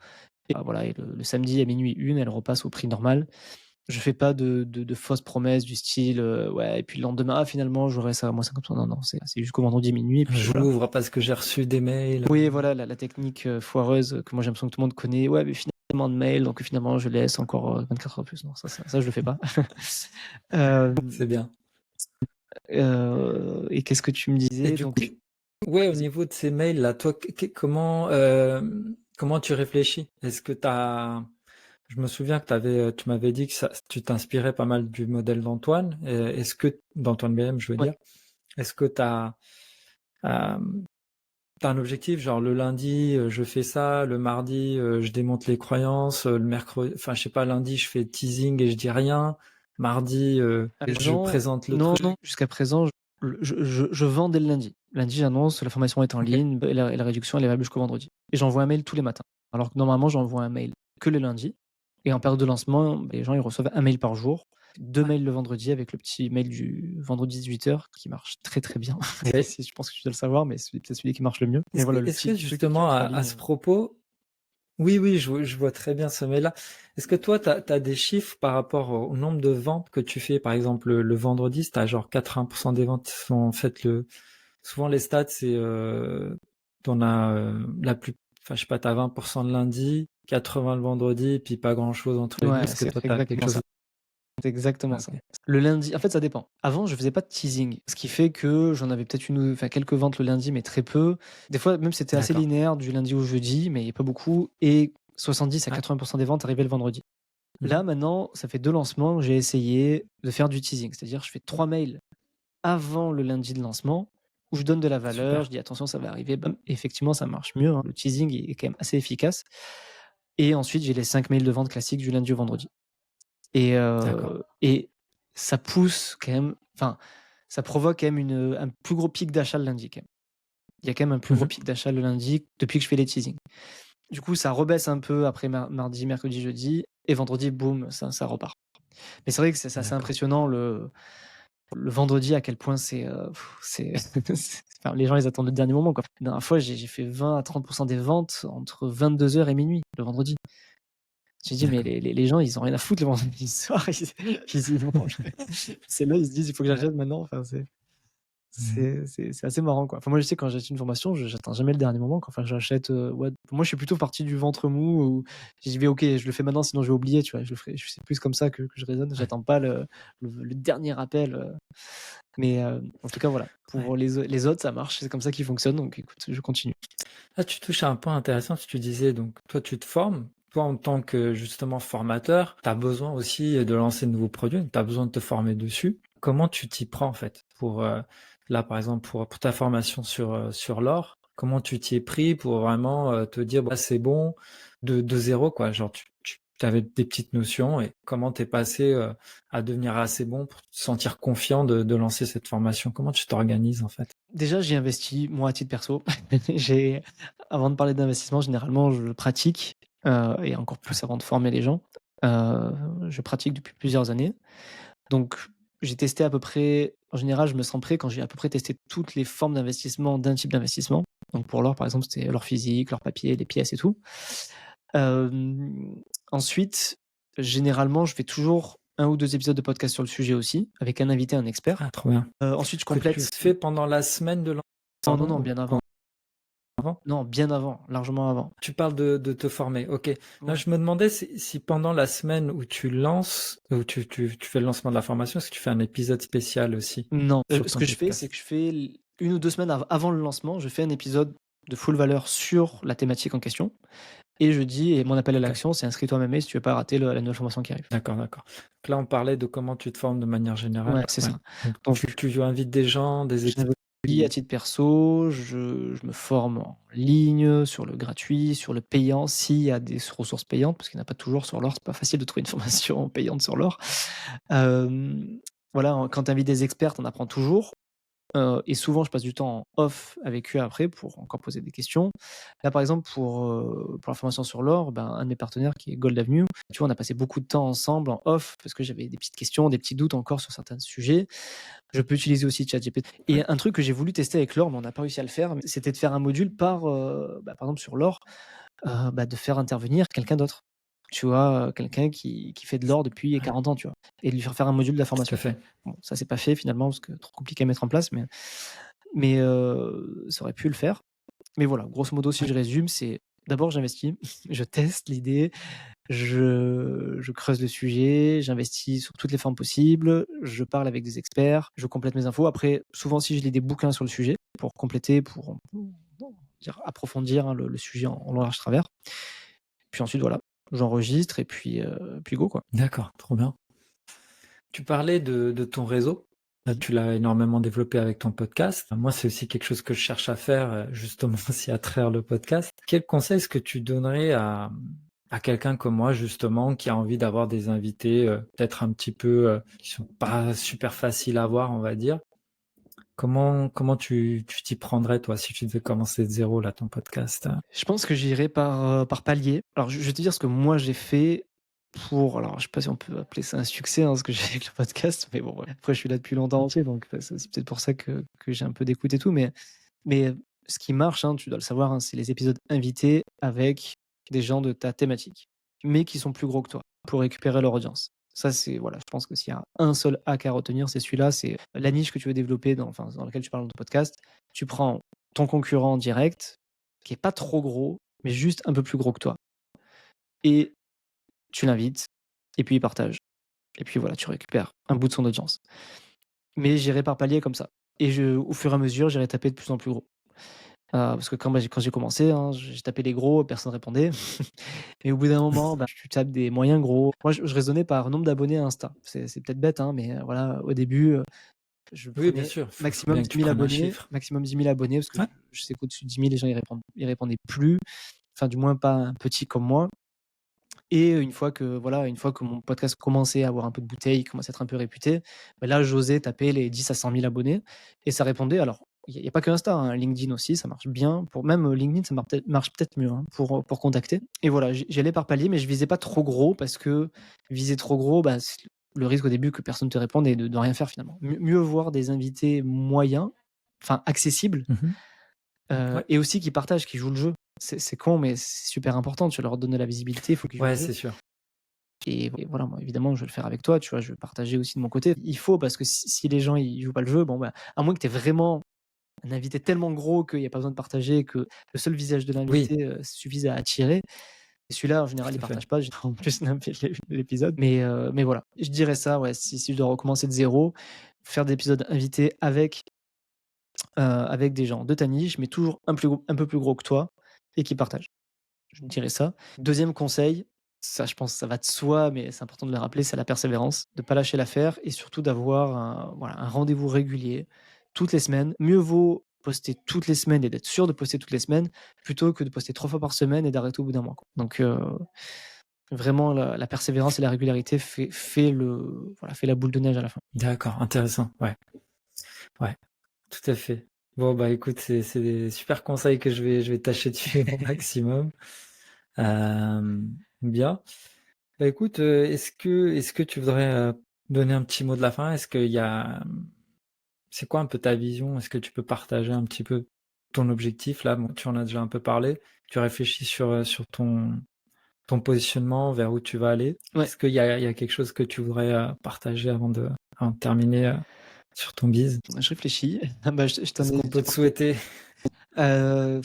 Et voilà, et le samedi à minuit une, elle repasse au prix normal. Je fais pas de fausses promesses du style, ouais, et puis le lendemain, ah, finalement, j'aurai ça à moins 50%. Non, non, c'est jusqu'au vendredi minuit, et puis voilà. J'ouvre parce que j'ai reçu des mails. Oui, voilà, la technique foireuse que moi j'ai l'impression que tout le monde connaît. Ouais, mais finalement de mail, donc finalement je laisse encore 24 heures plus. Non, ça je le fais pas. Euh, C'est bien. et qu'est-ce que tu me Et disais? du Donc, coup, ouais, au vas-y. niveau de ces mails là, toi, comment tu réfléchis? Est-ce que je me souviens que tu m'avais dit que tu t'inspirais pas mal du modèle d'Antoine. Est-ce que d'Antoine BM, je veux Ouais. dire, est-ce que euh, t'as un objectif, genre le lundi, je fais ça, le mardi, je démonte les croyances, le mercredi, enfin, je sais pas, lundi, je fais teasing et je dis rien, mardi, je Non, présente le non, truc. non, jusqu'à présent, je vends dès le lundi. Lundi, j'annonce la formation est en Ok, ligne et la réduction elle est valable jusqu'au vendredi. Et j'envoie un mail tous les matins. Alors que normalement, j'envoie un mail que le lundi. Et en période de lancement, les gens ils reçoivent un mail par jour, deux ouais. mails le vendredi avec le petit mail du vendredi 18 h qui marche très très bien. Et Je pense que tu dois le savoir, mais c'est peut-être celui qui marche le mieux. Et voilà, le est-ce que petit truc qui justement, entre en à ligne. ce propos, oui, oui, je vois très bien ce mail-là. Est-ce que toi, t'as des chiffres par rapport au nombre de ventes que tu fais? Par exemple, le vendredi, t'as genre 80% des ventes qui sont faites souvent les stats, c'est, t'en as, enfin, je sais pas, t'as 20% le lundi, 80 le vendredi, puis pas grand-chose entre les deux. Ouais, Est-ce que c'est toi, t'as quelque exactement chose? ça. C'est exactement Ah, ça. ok. Le lundi, en fait, ça dépend. Avant, je faisais pas de teasing, ce qui fait que j'en avais peut-être quelques ventes le lundi, mais très peu. Des fois, même c'était assez D'accord. linéaire du lundi au jeudi, mais pas beaucoup. Et 70 à Ouais. 80% des ventes arrivaient le vendredi. Là, Mhm. maintenant, ça fait 2 lancements, j'ai essayé de faire du teasing. C'est-à-dire, je fais 3 mails avant le lundi de lancement où je donne de la valeur, je Super. dis attention, ça va arriver. Bam. Effectivement, ça marche mieux, hein. Le teasing est quand même assez efficace. Et ensuite, j'ai les 5 mails de vente classiques du lundi au vendredi. D'accord. Et ça pousse quand même, ça provoque quand même un plus gros pic d'achat le lundi quand même. Il y a quand même un plus gros Mhm. pic d'achat le lundi depuis que je fais les teasings. Du coup, ça rebaisse un peu après mardi, mercredi, jeudi et vendredi, boum, ça repart. Mais c'est vrai que c'est assez D'accord. impressionnant le vendredi à quel point c'est les gens ils attendent le dernier moment, quoi. La dernière fois, j'ai fait 20 à 30% des ventes entre 22 h et minuit le vendredi. J'ai dit: «Mais D'accord. les gens, ils ont rien à foutre le vendredi soir, ils y vont». C'est là, ils se disent: «Il faut que Ouais. j'achète maintenant». Enfin, Mhm. c'est assez marrant, quoi. Enfin, moi, je sais quand j'achète une formation, j'attends jamais le dernier moment, quoi. Enfin, j'achète, ouais, moi, je suis plutôt parti du ventre mou où j'y vais: «OK, je le fais maintenant, sinon je vais oublier», tu vois? C'est plus comme ça que je raisonne. Ouais. J'attends pas le dernier appel, mais en tout cas, voilà. Ouais. Pour les autres, ça marche, c'est comme ça qu'ils fonctionnent, donc écoute, je continue. Là, tu touches à un point intéressant, si tu disais, donc, toi, tu te formes. Toi, en tant que, justement, formateur, tu as besoin aussi de lancer de nouveaux produits. Tu as besoin de te former dessus. Comment tu t'y prends, en fait, là, par exemple, pour ta formation sur l'or, comment tu t'y es pris pour vraiment te dire, bah, c'est bon, de zéro, quoi. Genre, tu avais des petites notions et comment tu es passé, à devenir assez bon pour te sentir confiant de lancer cette formation? Comment tu t'organises, en fait? Déjà, j'y investis, moi, à titre perso. J'ai Avant de parler d'investissement, généralement, je pratique, et encore Ouais. plus avant de former les gens. Heu, je pratique depuis plusieurs années. Donc j'ai testé à peu près en général, je me sens prêt quand j'ai à peu près testé toutes les formes d'investissement d'un type d'investissement. Donc pour l'or, par exemple, c'était l'or physique, l'or papier, les pièces et tout. Ensuite, généralement, je fais toujours un ou 2 épisodes de podcast sur le sujet aussi, avec un invité, un expert. Ah, trop bien. Ensuite, je Que tu complète. fais pendant la semaine de Non, non, lancement non, ou bien quand avant. avant? Non, bien avant, largement avant. Tu parles de te former, OK. Non, Ouais. je me demandais si pendant la semaine où tu lances, où tu fais le lancement de la formation, est-ce que tu fais un épisode spécial aussi Non, sur ce ton que je fais, c'est podcast? que je fais l 1 ou 2 semaines avant le lancement, je fais un épisode de full valeur sur la thématique en question et je dis et mon appel à OK, l'action, c'est: «Inscris-toi à ma mail si tu veux pas rater le la nouvelle formation qui arrive». d'accord, d'accord. Donc là, on parlait de comment tu te formes de manière Ouais, générale. c'est Ouais. ça. Donc Donc tu invites des gens, des experts j'investis à qui titre perso, je me forme en ligne, sur le gratuit, sur le payant, s'il y a des ressources payantes, parce qu'il n'y en a pas toujours sur l'or, c'est pas facile de trouver une formation payante sur l'or. Voilà, quand tu invites des experts, tu en apprends toujours. Et souvent, je passe du temps en off avec eux après pour encore poser des questions. Là, par exemple, pour la formation sur l'or, ben, un de mes partenaires qui est Gold Avenue, tu vois, on a passé beaucoup de temps ensemble en off parce que j'avais des petites questions, des petits doutes encore sur certains sujets. Je peux utiliser aussi ChatGPT. Et ouais, un truc que j'ai voulu tester avec l'or, mais on n'a pas réussi à le faire, c'était de faire un module par exemple sur l'or, de faire intervenir quelqu'un d'autre. Tu vois, quelqu'un qui fait de l'or depuis ouais, 40 ans, tu vois? Et de lui faire faire un module de la tout à formation. fait. Bon, ça c'est pas fait finalement parce que trop compliqué à mettre en place, mais ça aurait pu le faire. Mais voilà, grosso modo, si Ouais, je résume, c'est d'abord j'investis, je teste l'idée, je creuse le sujet, j'investis sur toutes les formes possibles, je parle avec des experts, je complète mes infos. Après, souvent si je lis des bouquins sur le sujet pour compléter, pour dire approfondir, hein, le sujet en long, large, travers. Puis ensuite voilà, j'enregistre et puis go quoi. d'accord, trop bien. Tu parlais de ton réseau. Mmh. Tu l'as énormément développé avec ton podcast. Moi, c'est aussi quelque chose que je cherche à faire, justement aussi à travers le podcast. Quel conseil est-ce que tu donnerais à quelqu'un comme moi, justement, qui a envie d'avoir des invités, peut-être un petit peu, qui sont pas super faciles à voir, on va dire? Comment tu t'y prendrais, toi, si tu devais commencer de zéro, là, ton podcast? Je pense que j'irai par palier. Alors je vais te dire ce que moi j'ai fait alors je sais pas si on peut appeler ça un succès, hein, ce que j'ai fait avec le podcast, mais bon, ouais. Après je suis là depuis longtemps aussi, donc c'est peut-être pour ça que j'ai un peu d'écoute et tout, mais ce qui marche, hein, tu dois le savoir, hein, c'est les épisodes invités avec des gens de ta thématique, mais qui sont plus gros que toi, pour récupérer leur audience. Ça, c'est voilà, je pense que s'il y a un seul hack à retenir, c'est celui-là, c'est la niche que tu veux développer dans laquelle tu parles dans ton podcast. Tu prends ton concurrent direct, qui est pas trop gros, mais juste un peu plus gros que toi et tu l'invites et puis il partage et puis voilà, tu récupères un bout de son audience. Mais j'irai par palier comme ça et au fur et à mesure, j'irai taper de plus en plus gros. Parce que quand j'ai commencé, hein, j'ai tapé les gros, personne répondait. Et au bout d'un moment, bah, tu tapes des moyens gros. Moi, je raisonnais par nombre d'abonnés à Insta. C'est peut-être bête, hein, mais voilà, au début, je Oui, bien prenais sûr, faut maximum bien que dix tu mille prennes un abonnés, chiffre. maximum 10 000 abonnés parce que Ouais. je sais qu'au-dessus de 10 000, les gens ils répondaient plus. Enfin, du moins pas un petit comme moi. Et une fois que mon podcast commençait à avoir un peu de bouteille, commençait à être un peu réputé, bah, là, j'osais taper les 10 à 100 000 abonnés et ça répondait. Alors, il y a pas que Insta, hein, LinkedIn aussi, ça marche bien pour même, LinkedIn, ça marche peut-être mieux, hein, pour contacter et voilà, j'y allais par palier, mais je visais pas trop gros parce que viser trop gros, bah, c'est le risque au début que personne te réponde et de rien faire finalement. Mieux voir des invités moyens, enfin accessibles, Mmh. Ouais. et aussi qui partagent, qui jouent le jeu. C'est con, mais c'est super important. Tu leur donnes de la visibilité, il faut qu'ils jouent Ouais, le jeu. c'est sûr. Et voilà, moi, évidemment, je vais le faire avec toi, tu vois? Je vais partager aussi de mon côté. Il faut parce que si les gens, ils jouent pas le jeu, bon, bah, à moins que tu aies vraiment un invité tellement gros qu'il y a pas besoin de partager, que le seul visage de Oui, l'invité, suffise à attirer. Et celui-là, en général, tout il à fait. partage pas, j'ai en plus l'épisode. Mais voilà, je dirais ça, ouais, si je dois recommencer de zéro, faire des épisodes invités avec des gens de ta niche, mais toujours un peu plus gros que toi et qui partagent. Je dirais ça. Deuxième conseil, ça je pense ça va de soi, mais c'est important de le rappeler, c'est la persévérance, de pas lâcher l'affaire et surtout d'avoir un rendez-vous régulier toutes les semaines. Mieux vaut poster toutes les semaines et d'être sûr de poster toutes les semaines, plutôt que de poster 3 fois par semaine et d'arrêter au bout d'un mois, quoi. Donc Vraiment la persévérance et la régularité fait la boule de neige à la fin. D'accord, intéressant. Ouais, ouais, tout à fait. Bon, bah, écoute, c'est des super conseils que je vais tâcher de suivre au maximum. Bien. Bah, écoute, est-ce que tu voudrais, donner un petit mot de la fin? Est-ce qu'il y a, c'est quoi un peu ta vision? Est-ce que tu peux partager un petit peu ton objectif là? Bon, tu en as déjà un peu parlé. Tu réfléchis sur ton positionnement, vers où tu vas aller. Ouais, Est-ce qu'il y a quelque chose que tu voudrais, partager avant de terminer, sur ton biz? je réfléchis. Ah bah, je t'en Qu'est-ce ai qu'on peut déjà te parlé. souhaiter? Heu,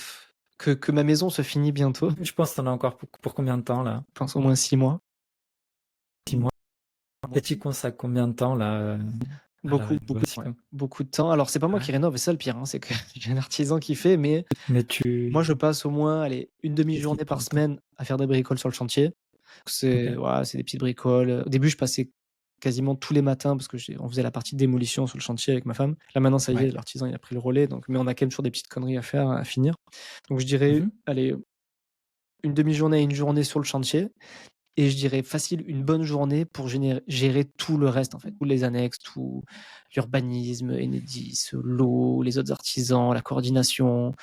que ma maison se finit bientôt, Je pense que tu en as encore pour combien de temps là? je pense au moins 6 mois. 6 mois? Et tu y consacres combien de temps là, à la Ouais, rénovation? beaucoup de temps. Alors c'est pas moi Ouais, qui rénove, c'est ça le pire, hein, c'est que j'ai un artisan qui fait, mais mais moi je tu passe au moins, allez, une qu'est-ce qui demi-journée te prend par le temps? semaine à faire des bricoles sur le chantier. C'est OK, voilà, c'est des petites bricoles, au début je passais quasiment tous les matins parce que on faisait la partie démolition sur le chantier avec ma femme. Là maintenant ça y est, ouais. l'artisan il a pris le relais, donc mais on a quand même toujours des petites conneries à faire, à finir. Donc je Mmh dirais, mh. allez, une demi-journée à une journée sur le chantier. Et je dirais facile une bonne journée pour gérer tout le reste en fait, tous les annexes, tout l'urbanisme, Enedis, l'eau, les autres artisans, la coordination,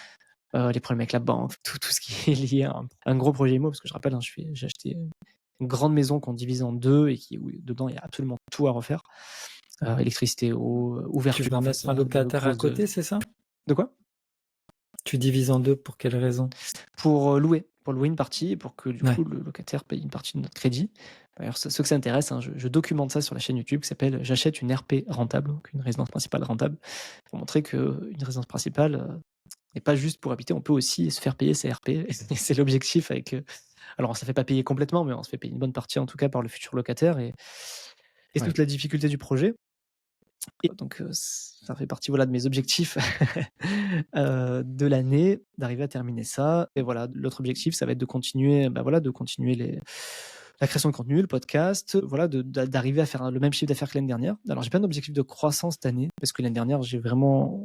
les problèmes avec la banque, tout ce qui est lié à un gros projet IMO. Parce que je rappelle, hein, j'ai acheté une grande maison qu'on divise en 2 et où dedans il y a absolument tout à refaire. Électricité, eau, Tu ouverture vas en mettre un façade, locataire à close côté, c'est ça? de quoi? Tu divises en 2 pour quelle raison? Pour louer une partie et pour que du Ouais, coup le locataire paye une partie de notre crédit. D'ailleurs ceux que ça intéresse, hein, je documente ça sur la chaîne YouTube qui s'appelle «J'achète une RP rentable», donc une résidence principale rentable, pour montrer qu'une résidence principale, n'est pas juste pour habiter, on peut aussi se faire payer ses RP et c'est l'objectif avec, alors on se la fait pas payer complètement, mais on se fait payer une bonne partie en tout cas par le futur locataire et ouais. toute la difficulté du projet et donc ça fait partie, voilà, de mes objectifs, de l'année, d'arriver à terminer ça et voilà, l'autre objectif, ça va être de continuer, bah, voilà, de continuer la création de contenu, le podcast, voilà, d'arriver à faire le même chiffre d'affaires que l'année dernière. Alors j'ai pas d'objectif de croissance cette année parce que l'année dernière, j'ai vraiment,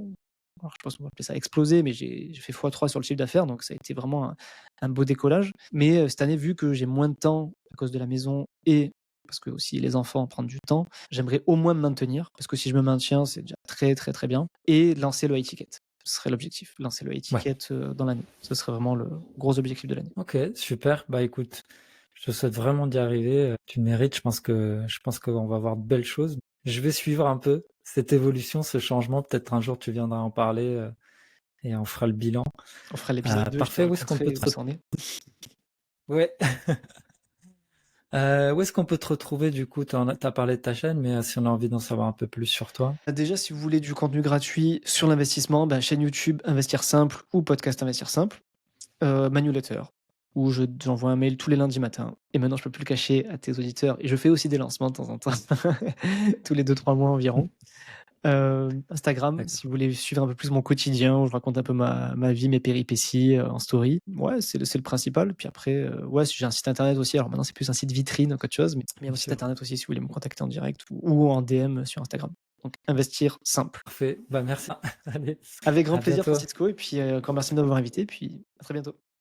alors je pense qu'on va appeler ça exploser, mais j'ai fait x3 sur le chiffre d'affaires, donc ça a été vraiment un beau décollage. Mais cette année, vu que j'ai moins de temps à cause de la maison et parce que aussi les enfants prennent du temps, j'aimerais au moins me maintenir, parce que si je me maintiens, c'est déjà très, très, très bien et lancer le high ticket. Ce serait l'objectif, lancer le high Ouais. ticket, dans l'année. Ce serait vraiment le gros objectif de l'année. OK, super. Bah, écoute, je te souhaite vraiment d'y arriver, tu le mérites. Je pense qu'on va voir de belles choses. Je vais suivre un peu cette évolution, ce changement. Peut-être un jour tu viendras en parler, et on fera le bilan. On fera l'épisode 2, je te Parfait, où est-ce qu'on peut raconterai te où ça en est. ouais, où est-ce qu'on peut te retrouver du coup? Tu as parlé de ta chaîne, mais, si on a envie d'en savoir un peu plus sur toi? Déjà, si vous voulez du contenu gratuit sur l'investissement, bah, chaîne YouTube Investir Simple ou podcast Investir Simple. Ma newsletter où j'envoie un mail tous les lundis matins et maintenant je peux plus le cacher à tes auditeurs et je fais aussi des lancements de temps en temps, tous les 2-3 mois environ. Instagram, D'accord. si vous voulez suivre un peu plus mon quotidien, où je raconte un peu ma vie, mes péripéties, en story. Ouais, c'est le principal. Puis après, ouais, j'ai un site internet aussi. Alors maintenant, c'est plus un site vitrine qu'autre chose, mais il y a Bien mon site sûr. internet aussi si vous voulez me contacter en direct ou en DM sur Instagram. Donc investir simple. Parfait. Bah, merci. Allez, Avec grand à plaisir bientôt. Francisco et puis, encore merci de m'avoir invité, puis à très bientôt.